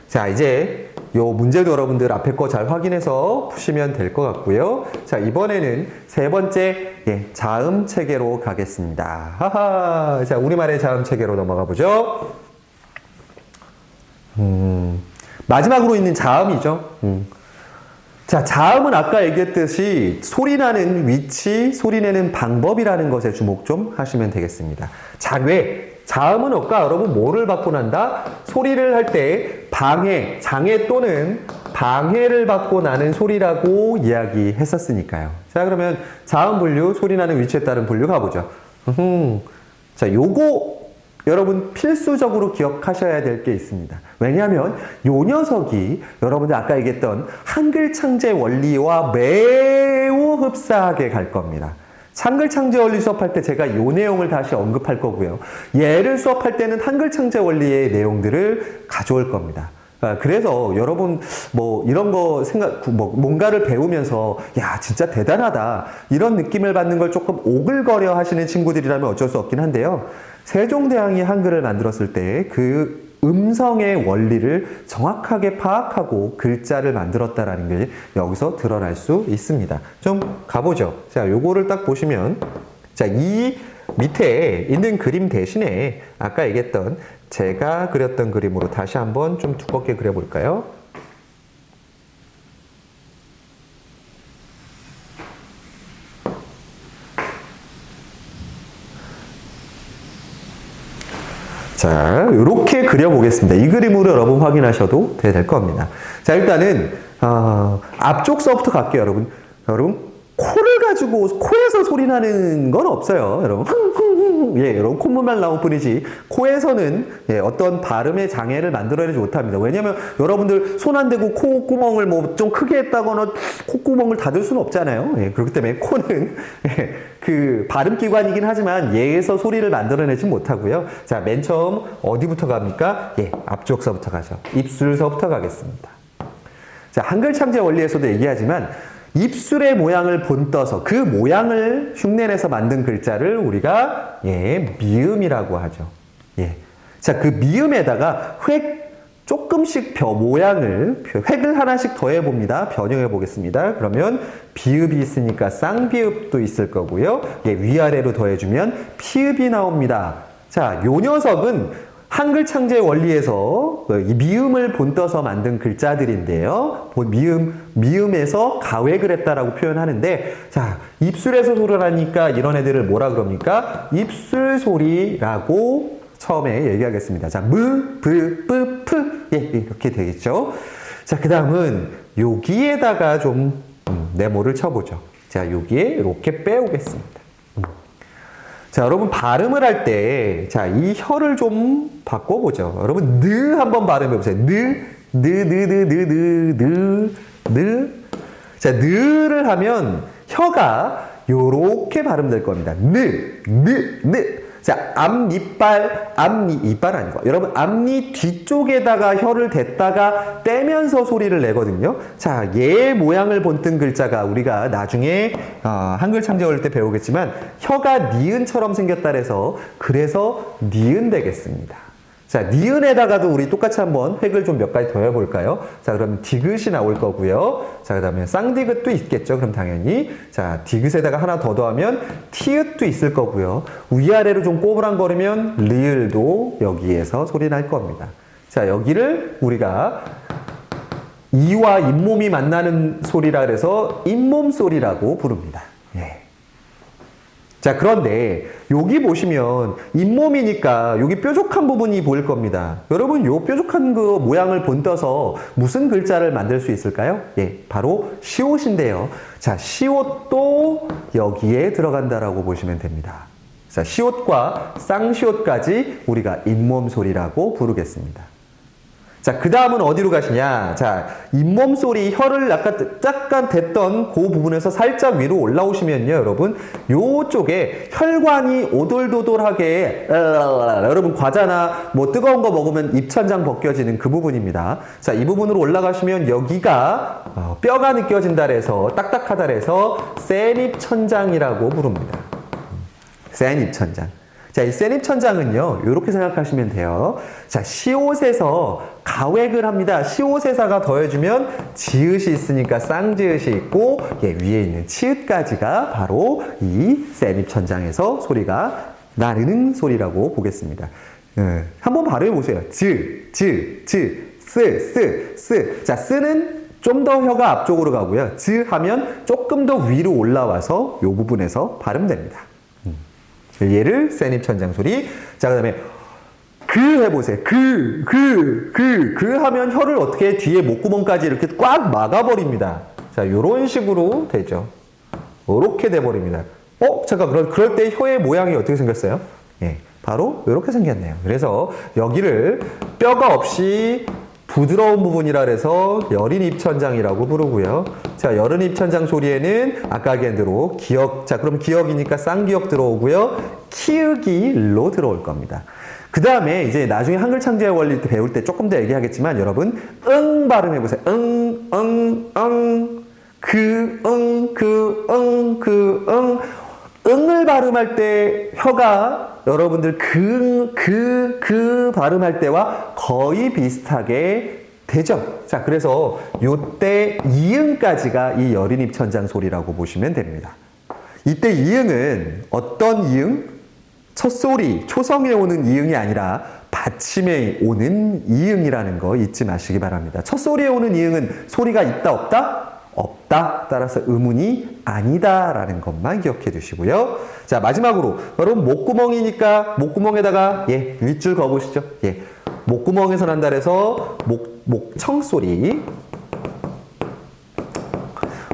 자, 이제 요 문제도 여러분들 앞에 거 잘 확인해서 푸시면 될 것 같고요. 자, 이번에는 세 번째 자음 체계로 가겠습니다. 하하. 자, 우리말의 자음 체계로 넘어가 보죠. 마지막으로 있는 자음이죠. 자, 자음은 아까 얘기했듯이 소리나는 위치, 소리내는 방법이라는 것에 주목 좀 하시면 되겠습니다. 자, 자음은 아까 여러분 뭐를 받고 난다? 소리를 할 때 장애 또는 방해를 받고 나는 소리라고 이야기했었으니까요. 자, 그러면 자음 분류, 소리나는 위치에 따른 분류 가보죠. 자, 요거 여러분 필수적으로 기억하셔야 될 게 있습니다. 왜냐하면 요 녀석이 여러분들 아까 얘기했던 한글 창제 원리와 매우 흡사하게 갈 겁니다. 한글 창제 원리 수업할 때 제가 요 내용을 다시 언급할 거고요. 얘를 수업할 때는 한글 창제 원리의 내용들을 가져올 겁니다. 그래서 여러분 뭐 이런 거 뭔가를 배우면서 야 진짜 대단하다 이런 느낌을 받는 걸 조금 오글거려 하시는 친구들이라면 어쩔 수 없긴 한데요. 세종대왕이 한글을 만들었을 때 그 음성의 원리를 정확하게 파악하고 글자를 만들었다라는 게 여기서 드러날 수 있습니다. 좀 가보죠. 자, 요거를 딱 보시면 자, 이 밑에 있는 그림 대신에 아까 얘기했던 제가 그렸던 그림으로 다시 한번 좀 두껍게 그려볼까요? 자, 이렇게 그려보겠습니다. 이 그림으로 여러분 확인하셔도 될 겁니다. 자, 일단은 앞쪽 서부터 갈게요, 여러분. 코를 가지고 코에서 소리 나는 건 없어요, 여러분. 여러분 콧물만 나올 뿐이지 코에서는 어떤 발음의 장애를 만들어내지 못합니다. 왜냐면 여러분들 손 안 대고 콧구멍을 뭐 좀 크게 했다거나 콧구멍을 닫을 수는 없잖아요. 그렇기 때문에 코는 그 발음기관이긴 하지만 얘에서 소리를 만들어내지 못하고요. 자, 맨 처음 어디부터 갑니까? 앞쪽서부터 가죠. 입술서부터 가겠습니다. 자, 자, 한글 창제 원리에서도 얘기하지만 입술의 모양을 본떠서 그 모양을 흉내내서 만든 글자를 우리가 미음이라고 하죠. 자, 그 미음에다가 조금씩 모양을 획을 하나씩 더해 봅니다. 변형해 보겠습니다. 그러면 비읍이 있으니까 쌍비읍도 있을 거고요. 위아래로 더해주면 피읍이 나옵니다. 자, 요 녀석은 한글 창제 원리에서 이 미음을 본떠서 만든 글자들인데요. 미음에서 가획을 했다라고 표현하는데, 자, 입술에서 소리를 하니까 이런 애들을 뭐라 그럽니까? 입술 소리라고 처음에 얘기하겠습니다. 자, 무, 브, 뿌, 프. 이렇게 되겠죠. 자, 그 다음은 여기에다가 좀 네모를 쳐보죠. 자, 여기에 이렇게 빼오겠습니다. 자, 여러분 발음을 할 때, 자, 이 혀를 좀 바꿔보죠. 여러분, 느 한번 발음해보세요. 느. 자, 느를 하면 혀가 요렇게 발음될 겁니다. 느. 자, 이빨 아니고. 여러분, 앞니 뒤쪽에다가 혀를 댔다가 떼면서 소리를 내거든요. 자, 얘 모양을 본뜬 글자가 우리가 나중에 한글 창제할 때 배우겠지만 혀가 니은처럼 생겼다 그래서 니은 되겠습니다. 자, 니은에다가도 우리 똑같이 한번 획을 좀 몇 가지 더 해볼까요? 자, 그러면 디귿이 나올 거고요. 자, 그 다음에 쌍디귿도 있겠죠. 그럼 당연히. 자, 디귿에다가 하나 더 더하면 티읕도 있을 거고요. 위아래로 좀 꼬부랑거리면 리을도 여기에서 소리 날 겁니다. 자, 여기를 우리가 이와 잇몸이 만나는 소리라 그래서 잇몸 소리라고 부릅니다. 자, 그런데 여기 보시면 잇몸이니까 여기 뾰족한 부분이 보일 겁니다. 여러분, 요 뾰족한 그 모양을 본떠서 무슨 글자를 만들 수 있을까요? 바로 시옷인데요. 자, 시옷도 여기에 들어간다라고 보시면 됩니다. 자, 시옷과 쌍시옷까지 우리가 잇몸 소리라고 부르겠습니다. 자, 그 다음은 어디로 가시냐? 자, 잇몸 소리, 혀를 약간 댔던 그 부분에서 살짝 위로 올라오시면요, 여러분. 요쪽에 혈관이 오돌도돌하게, 여러분, 과자나 뭐 뜨거운 거 먹으면 입천장 벗겨지는 그 부분입니다. 자, 이 부분으로 올라가시면 여기가 뼈가 느껴진다 그래서, 딱딱하다 그래서 센입천장이라고 부릅니다. 센입천장. 자, 이 센입천장은요, 이렇게 생각하시면 돼요. 자, 시옷에서 가획을 합니다. 시옷에다가 더해주면 지읒이 있으니까 쌍지읒이 있고, 위에 있는 치읒까지가 바로 이 센입천장에서 소리가 나르는 소리라고 보겠습니다. 한번 발음해보세요. 스. 자, 쓰는 좀 더 혀가 앞쪽으로 가고요. 하면 조금 더 위로 올라와서 이 부분에서 발음됩니다. 얘를 센입천장 소리. 자, 그 다음에 해보세요. 하면 혀를 어떻게 뒤에 목구멍까지 이렇게 꽉 막아버립니다. 자, 요런 식으로 되죠. 요렇게 돼버립니다. 잠깐, 그럴 때 혀의 모양이 어떻게 생겼어요? 바로 요렇게 생겼네요. 그래서 여기를 뼈가 없이 부드러운 부분이라 해서 여린 입천장이라고 부르고요. 자, 여린 입천장 소리에는 아까 얘기한 기역, 자, 그럼 기역이니까 쌍기역 들어오고요. 키읔이 일로 들어올 겁니다. 그 다음에 이제 나중에 한글 창제 원리 배울 때 조금 더 얘기하겠지만 여러분, 발음해보세요. 응을 발음할 때 혀가 여러분들 발음할 때와 거의 비슷하게 되죠. 자, 그래서 요때 이응까지가 이 여린 입천장 소리라고 보시면 됩니다. 이때 이응은 어떤 이응? 첫 소리, 초성에 오는 이응이 아니라 받침에 오는 이응이라는 거 잊지 마시기 바랍니다. 첫 소리에 오는 이응은 소리가 있다, 없다? 없다. 따라서 의문이 아니다라는 것만 기억해 두시고요. 자, 마지막으로 여러분 목구멍이니까 목구멍에다가 윗줄 그어보시죠. 목구멍에서 난다 해서 목청 소리.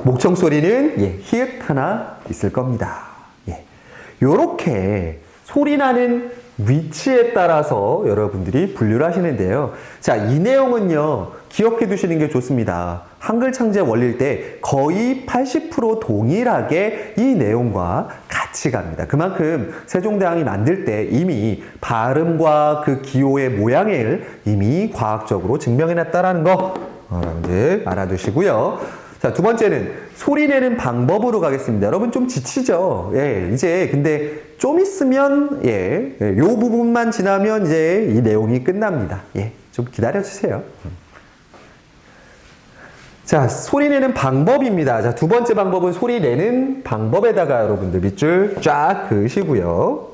목청 소리는 히읗 하나 있을 겁니다. 요렇게 소리 나는 위치에 따라서 여러분들이 분류를 하시는데요. 자, 이 내용은요, 기억해 두시는 게 좋습니다. 한글 창제 원리일 때 거의 80% 동일하게 이 내용과 같이 갑니다. 그만큼 세종대왕이 만들 때 이미 발음과 그 기호의 모양을 이미 과학적으로 증명해냈다라는 거 여러분들 알아두시고요. 자, 두 번째는 소리 내는 방법으로 가겠습니다. 여러분 좀 지치죠? 예, 이제 근데 좀 있으면 요 부분만 지나면 이제 이 내용이 끝납니다. 예, 좀 기다려주세요. 자, 소리 내는 방법입니다. 자, 두 번째 방법은 소리 내는 방법에다가 여러분들 밑줄 쫙 그으시고요.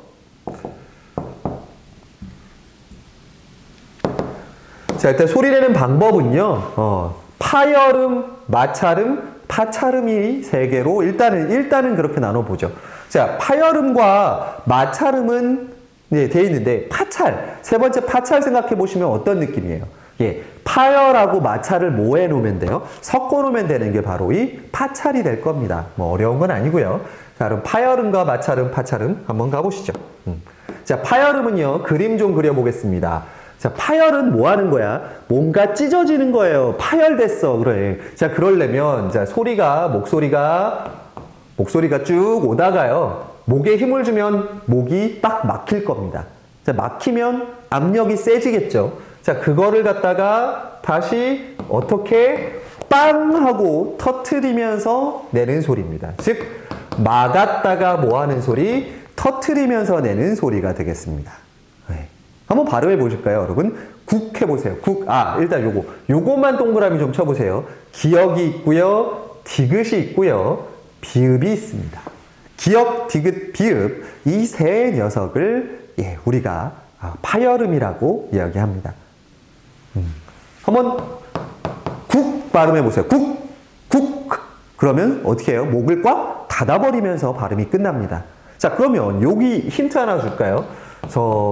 자, 일단 소리 내는 방법은요, 파열음, 마찰음, 파찰음이 세 개로 일단은 그렇게 나눠보죠. 자, 파열음과 마찰음은 돼 있는데, 세 번째 파찰 생각해 보시면 어떤 느낌이에요? 예, 파열하고 마찰을 뭐 해놓으면 돼요? 섞어놓으면 되는 게 바로 이 파찰이 될 겁니다. 뭐 어려운 건 아니고요. 자, 그럼 파열음과 마찰음, 파찰음 한번 가보시죠. 자, 파열음은요, 그림 좀 그려보겠습니다. 자, 파열은 뭐 하는 거야? 뭔가 찢어지는 거예요. 파열됐어. 그래. 자, 그러려면, 자, 목소리가 쭉 오다가요. 목에 힘을 주면 목이 딱 막힐 겁니다. 자, 막히면 압력이 세지겠죠. 자, 그거를 갖다가 다시 어떻게 빵 하고 터트리면서 내는 소리입니다. 즉, 막았다가 뭐 하는 소리? 터트리면서 내는 소리가 되겠습니다. 네. 한번 발음해 보실까요, 여러분? 국 해보세요. 일단 요거만 동그라미 좀 쳐보세요. 기역이 있고요, 디귿이 있고요, 비읍이 있습니다. 기역, 디귿, 비읍, 이 세 녀석을 우리가 파열음이라고 이야기합니다. 한번 국 발음해 보세요. 국. 그러면 어떻게 해요? 목을 꽉 닫아버리면서 발음이 끝납니다. 자, 그러면 여기 힌트 하나 줄까요?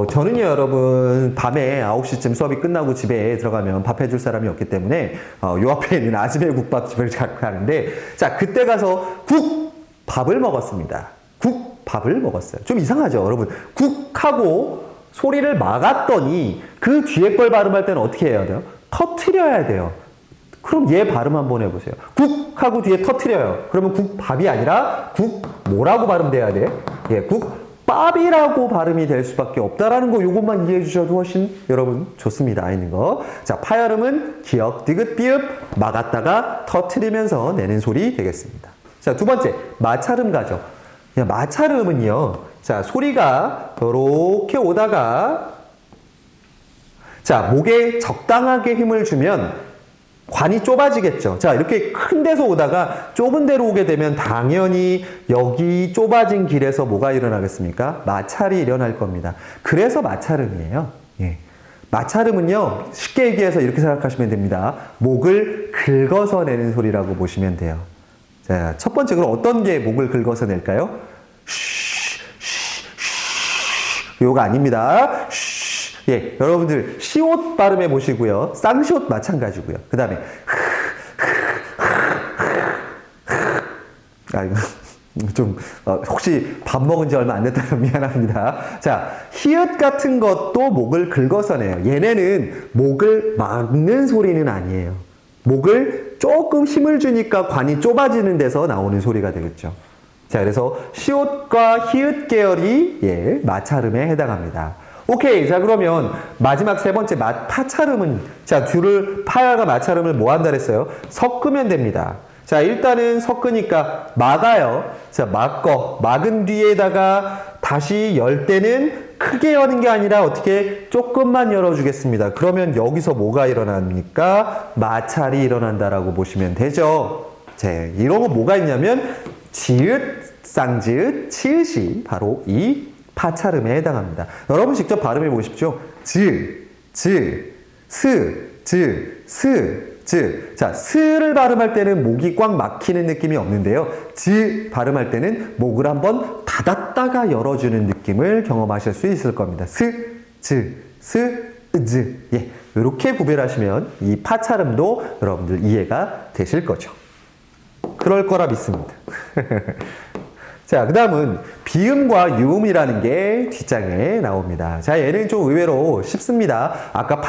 저는요, 여러분, 밤에 9시쯤 수업이 끝나고 집에 들어가면 밥 해줄 사람이 없기 때문에, 요 앞에 있는 아즈메 국밥집을 자꾸 가는데, 자, 그때 가서 밥을 먹었습니다. 밥을 먹었어요. 좀 이상하죠, 여러분? 국하고 소리를 막았더니, 그 뒤에 걸 발음할 때는 어떻게 해야 돼요? 터트려야 돼요. 그럼 얘 발음 한번 해보세요. 국하고 뒤에 터트려요. 그러면 국밥이 아니라 뭐라고 발음돼야 돼? 국밥이라고 발음이 될 수밖에 없다라는 거 요것만 이해해 주셔도 훨씬 여러분 좋습니다. 있는 거. 자, 파열음은 기역, 디귿, 비읍 막았다가 터트리면서 내는 소리 되겠습니다. 자, 두 번째 마찰음 가죠. 마찰음은요. 자, 소리가 이렇게 오다가 자, 목에 적당하게 힘을 주면 관이 좁아지겠죠. 자, 이렇게 큰 데서 오다가 좁은 데로 오게 되면 당연히 여기 좁아진 길에서 뭐가 일어나겠습니까? 마찰이 일어날 겁니다. 그래서 마찰음이에요. 예. 마찰음은요, 쉽게 얘기해서 이렇게 생각하시면 됩니다. 목을 긁어서 내는 소리라고 보시면 돼요. 자, 첫 번째, 그럼 어떤 게 목을 긁어서 낼까요? 요거 아닙니다. 여러분들 시옷 발음해 보시고요. 쌍시옷 마찬가지고요. 그 다음에 혹시 밥 먹은 지 얼마 안 됐다면 미안합니다. 자, 히읗 같은 것도 목을 긁어서 내요. 얘네는 목을 막는 소리는 아니에요. 목을 조금 힘을 주니까 관이 좁아지는 데서 나오는 소리가 되겠죠. 자, 그래서 시옷과 히읗 계열이 마찰음에 해당합니다. 오케이. 자, 그러면 마지막 세 번째 파찰음은, 자, 파열과 마찰음을 뭐 한다 그랬어요? 섞으면 됩니다. 자, 일단은 섞으니까 막아요. 자, 막은 뒤에다가 다시 열 때는 크게 여는 게 아니라 어떻게 조금만 열어주겠습니다. 그러면 여기서 뭐가 일어납니까? 마찰이 일어난다라고 보시면 되죠. 자, 이런 거 뭐가 있냐면 지읒, 쌍지읒, 치읒이 바로 이 파찰음에 해당합니다. 여러분 직접 발음해 보십시오. 스. 자, 스를 발음할 때는 목이 꽉 막히는 느낌이 없는데요. 발음할 때는 목을 한번 닫았다가 열어주는 느낌을 경험하실 수 있을 겁니다. 예, 이렇게 구별하시면 이 파찰음도 여러분들 이해가 되실 거죠. 그럴 거라 믿습니다. 자, 그 다음은 비음과 유음이라는 게 뒷장에 나옵니다. 자, 얘는 좀 의외로 쉽습니다. 아까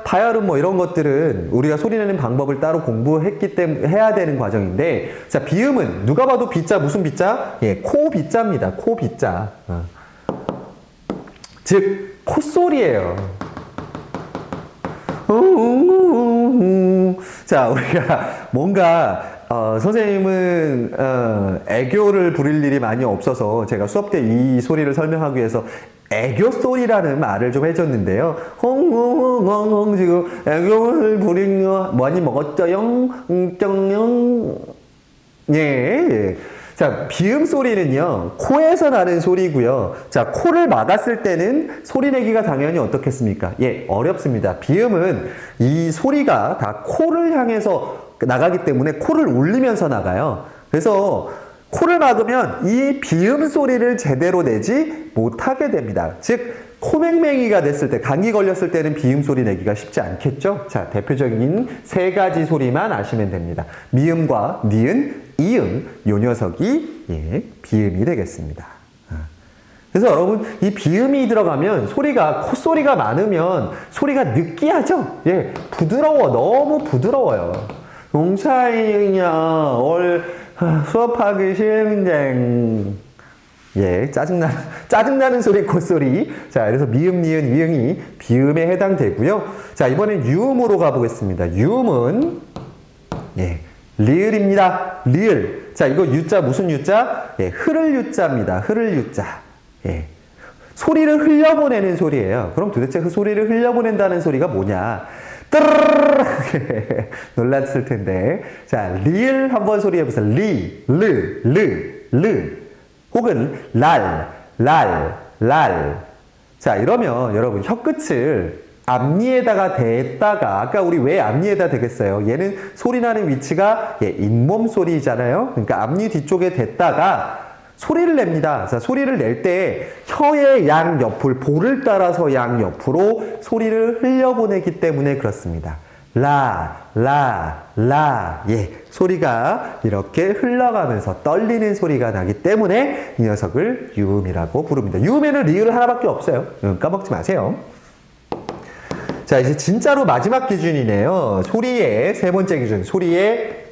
파열음 뭐 이런 것들은 우리가 소리내는 방법을 따로 공부했기 때문에 해야 되는 과정인데, 자, 비음은 누가 봐도 비자, 무슨 비자? 코 비자입니다. 코 비자. 즉, 콧소리예요. 자, 우리가 뭔가 선생님은 애교를 부릴 일이 많이 없어서 제가 수업 때 이 소리를 설명하기 위해서 애교 소리라는 말을 좀 해줬는데요. 홍홍홍홍 지금 애교를 부린 거 많이 먹었죠요? 쩡영 예. 자, 비음 소리는요, 코에서 나는 소리고요. 자, 코를 막았을 때는 소리 내기가 당연히 어떻겠습니까? 예, 어렵습니다. 비음은 이 소리가 다 코를 향해서 나가기 때문에 코를 울리면서 나가요. 그래서 코를 막으면 이 비음 소리를 제대로 내지 못하게 됩니다. 즉, 코맹맹이가 됐을 때, 감기 걸렸을 때는 비음 소리 내기가 쉽지 않겠죠? 자, 대표적인 세 가지 소리만 아시면 됩니다. 미음과 니은, 이음, 요 녀석이 예, 비음이 되겠습니다. 그래서 여러분, 이 비음이 들어가면 소리가, 콧소리가 많으면 소리가 느끼하죠? 예, 부드러워. 너무 부드러워요. 용차이냐, 수업하기 싫은데. 예, 짜증나는 소리, 콧소리. 자, 그래서 미음, 니은, 이응이 비음에 해당되고요. 자, 이번엔 유음으로 가보겠습니다. 유음은, 예, 리을입니다. 리을. 자, 이거 유자 무슨 유자? 예, 흐를 유자입니다. 흐를 유자. 예. 소리를 흘려보내는 소리예요. 그럼 도대체 그 소리를 흘려보낸다는 소리가 뭐냐? 뜨르르르 놀랐을 텐데. 자, 리을 한번 소리 해보세요. 리, 르. 혹은 랄. 자, 이러면 여러분 혀끝을 앞니에다가 댔다가, 아까 우리 왜 앞니에다 대겠어요? 얘는 소리 나는 위치가 예, 잇몸 소리잖아요. 그러니까 앞니 뒤쪽에 댔다가 소리를 냅니다. 자, 소리를 낼 때 혀의 양옆을, 볼을 따라서 양옆으로 소리를 흘려보내기 때문에 그렇습니다. 예, 소리가 이렇게 흘러가면서 떨리는 소리가 나기 때문에 이 녀석을 유음이라고 부릅니다. 유음에는 리을 하나밖에 없어요. 까먹지 마세요. 자, 이제 진짜로 마지막 기준이네요. 소리의 세 번째 기준, 소리의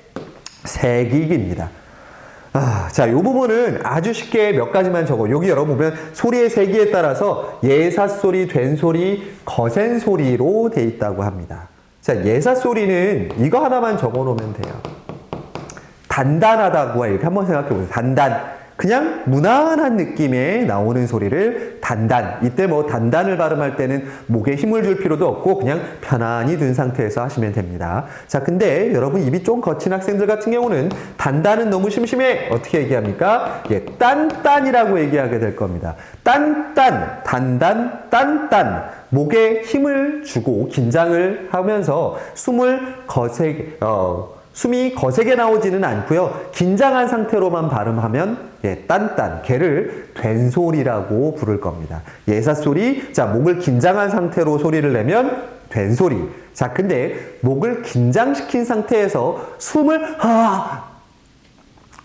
색익입니다. 자, 이 부분은 아주 쉽게 몇 가지만 적어. 여기 여러분 보면 소리의 세기에 따라서 예사소리, 된소리, 거센소리로 돼 있다고 합니다. 자, 예사소리는 이거 하나만 적어 놓으면 돼요. 단단하다고 이렇게 한번 생각해 보세요. 단단. 그냥 무난한 느낌의 나오는 소리를 단단. 이때 뭐 단단을 발음할 때는 목에 힘을 줄 필요도 없고 그냥 편안히 둔 상태에서 하시면 됩니다. 자, 근데 여러분 입이 좀 거친 학생들 같은 경우는 단단은 너무 심심해. 어떻게 얘기합니까? 예, 딴딴이라고 얘기하게 될 겁니다. 딴딴, 단단, 딴딴. 목에 힘을 주고 긴장을 하면서 숨이 거세게 나오지는 않고요. 긴장한 상태로만 발음하면 예, 딴딴, 걔를 된소리라고 부를 겁니다. 예사소리, 자, 목을 긴장한 상태로 소리를 내면 된소리. 자, 근데 목을 긴장시킨 상태에서 숨을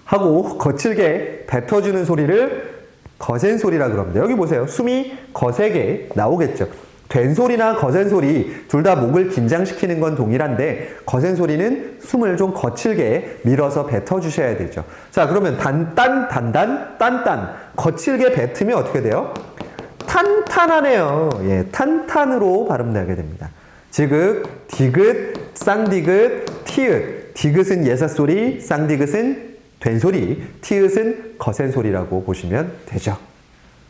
하고 거칠게 뱉어주는 소리를 거센소리라고 합니다. 여기 보세요. 숨이 거세게 나오겠죠. 된소리나 거센소리 둘 다 목을 긴장시키는 건 동일한데 거센소리는 숨을 좀 거칠게 밀어서 뱉어주셔야 되죠. 자, 그러면 단단, 딴딴 거칠게 뱉으면 어떻게 돼요? 탄탄하네요. 예, 탄탄으로 발음나게 됩니다. 지긋, 디귿, 쌍디귿, 티읕. 디귿은 예사소리, 쌍디귿은 된소리, 티읕은 거센소리라고 보시면 되죠.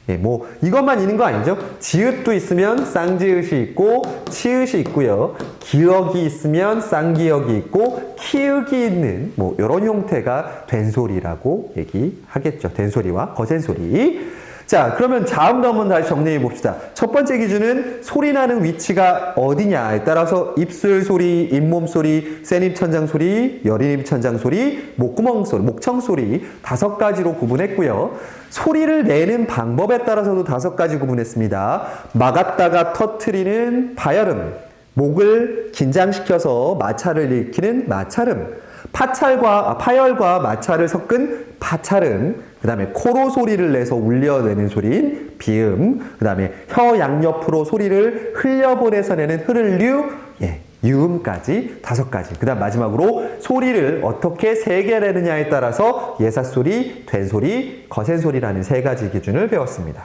예, 뭐 이것만 있는 거 아니죠? 지읒도 있으면 쌍지읒이 있고 치읒이 있고요. 기역이 있으면 쌍기역이 있고 키읔이 있는 뭐 이런 형태가 된소리라고 얘기하겠죠. 된소리와 거센소리. 자, 그러면 다음도 한번 다시 정리해 봅시다. 첫 번째 기준은 소리 나는 위치가 어디냐에 따라서 입술 소리, 잇몸 소리, 센입 천장 소리, 여린입 천장 소리, 목구멍 소리, 목청 소리 5가지로 구분했고요. 소리를 내는 방법에 따라서도 5가지 구분했습니다. 막았다가 터트리는 파열음, 목을 긴장시켜서 마찰을 일으키는 마찰음, 파열과 마찰을 섞은 파찰음, 그 다음에 코로 소리를 내서 울려내는 소리인 비음, 그 다음에 혀 양옆으로 소리를 흘려보내서 내는 흐를류, 예, 유음까지 5가지. 그 다음 마지막으로 소리를 어떻게 세게 내느냐에 따라서 예사소리, 된소리, 거센소리라는 3가지 기준을 배웠습니다.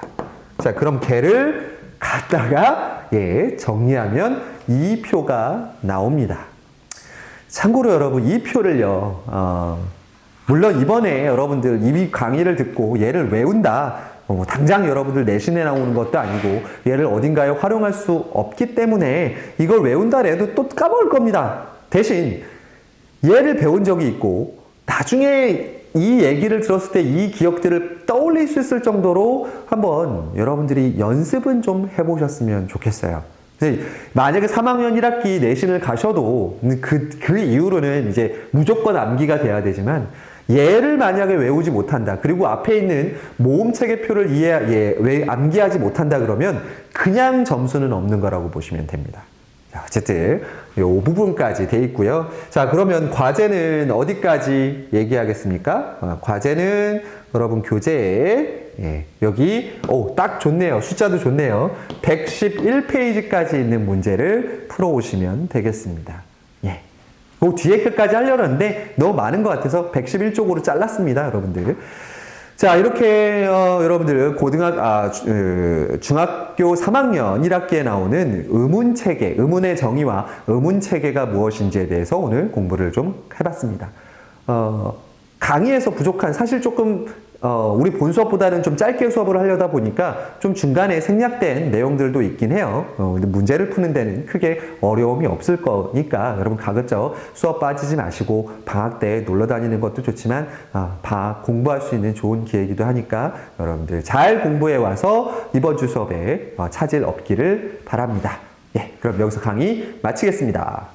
자, 그럼 걔를 갖다가 예, 정리하면 이 표가 나옵니다. 참고로 여러분 이 표를요, 물론 이번에 여러분들 이 강의를 듣고 얘를 외운다, 뭐 당장 여러분들 내신에 나오는 것도 아니고 얘를 어딘가에 활용할 수 없기 때문에 이걸 외운다 해도 또 까먹을 겁니다. 대신 얘를 배운 적이 있고 나중에 이 얘기를 들었을 때 이 기억들을 떠올릴 수 있을 정도로 한번 여러분들이 연습은 좀 해보셨으면 좋겠어요. 만약에 3학년 1학기 내신을 가셔도 그 이후로는 이제 무조건 암기가 돼야 되지만 얘를 만약에 외우지 못한다. 그리고 앞에 있는 모음체계표를 암기하지 못한다 그러면 그냥 점수는 없는 거라고 보시면 됩니다. 자, 어쨌든 이 부분까지 돼 있고요. 자, 그러면 과제는 어디까지 얘기하겠습니까? 과제는 여러분 교재에 여기 딱 좋네요. 숫자도 좋네요. 111페이지까지 있는 문제를 풀어오시면 되겠습니다. 예. 그 뒤에 끝까지 하려고 했는데 너무 많은 것 같아서 111쪽으로 잘랐습니다, 여러분들. 자, 이렇게 여러분들 중학교 3학년 1학기에 나오는 의문체계, 의문의 정의와 의문체계가 무엇인지에 대해서 오늘 공부를 좀 해봤습니다. 강의에서 부족한, 사실 조금 우리 본 수업보다는 좀 짧게 수업을 하려다 보니까 좀 중간에 생략된 내용들도 있긴 해요. 근데 문제를 푸는 데는 크게 어려움이 없을 거니까 여러분 가급적 수업 빠지지 마시고 방학 때 놀러 다니는 것도 좋지만 방학 공부할 수 있는 좋은 기회이기도 하니까 여러분들 잘 공부해 와서 이번 주 수업에 차질 없기를 바랍니다. 예, 그럼 여기서 강의 마치겠습니다.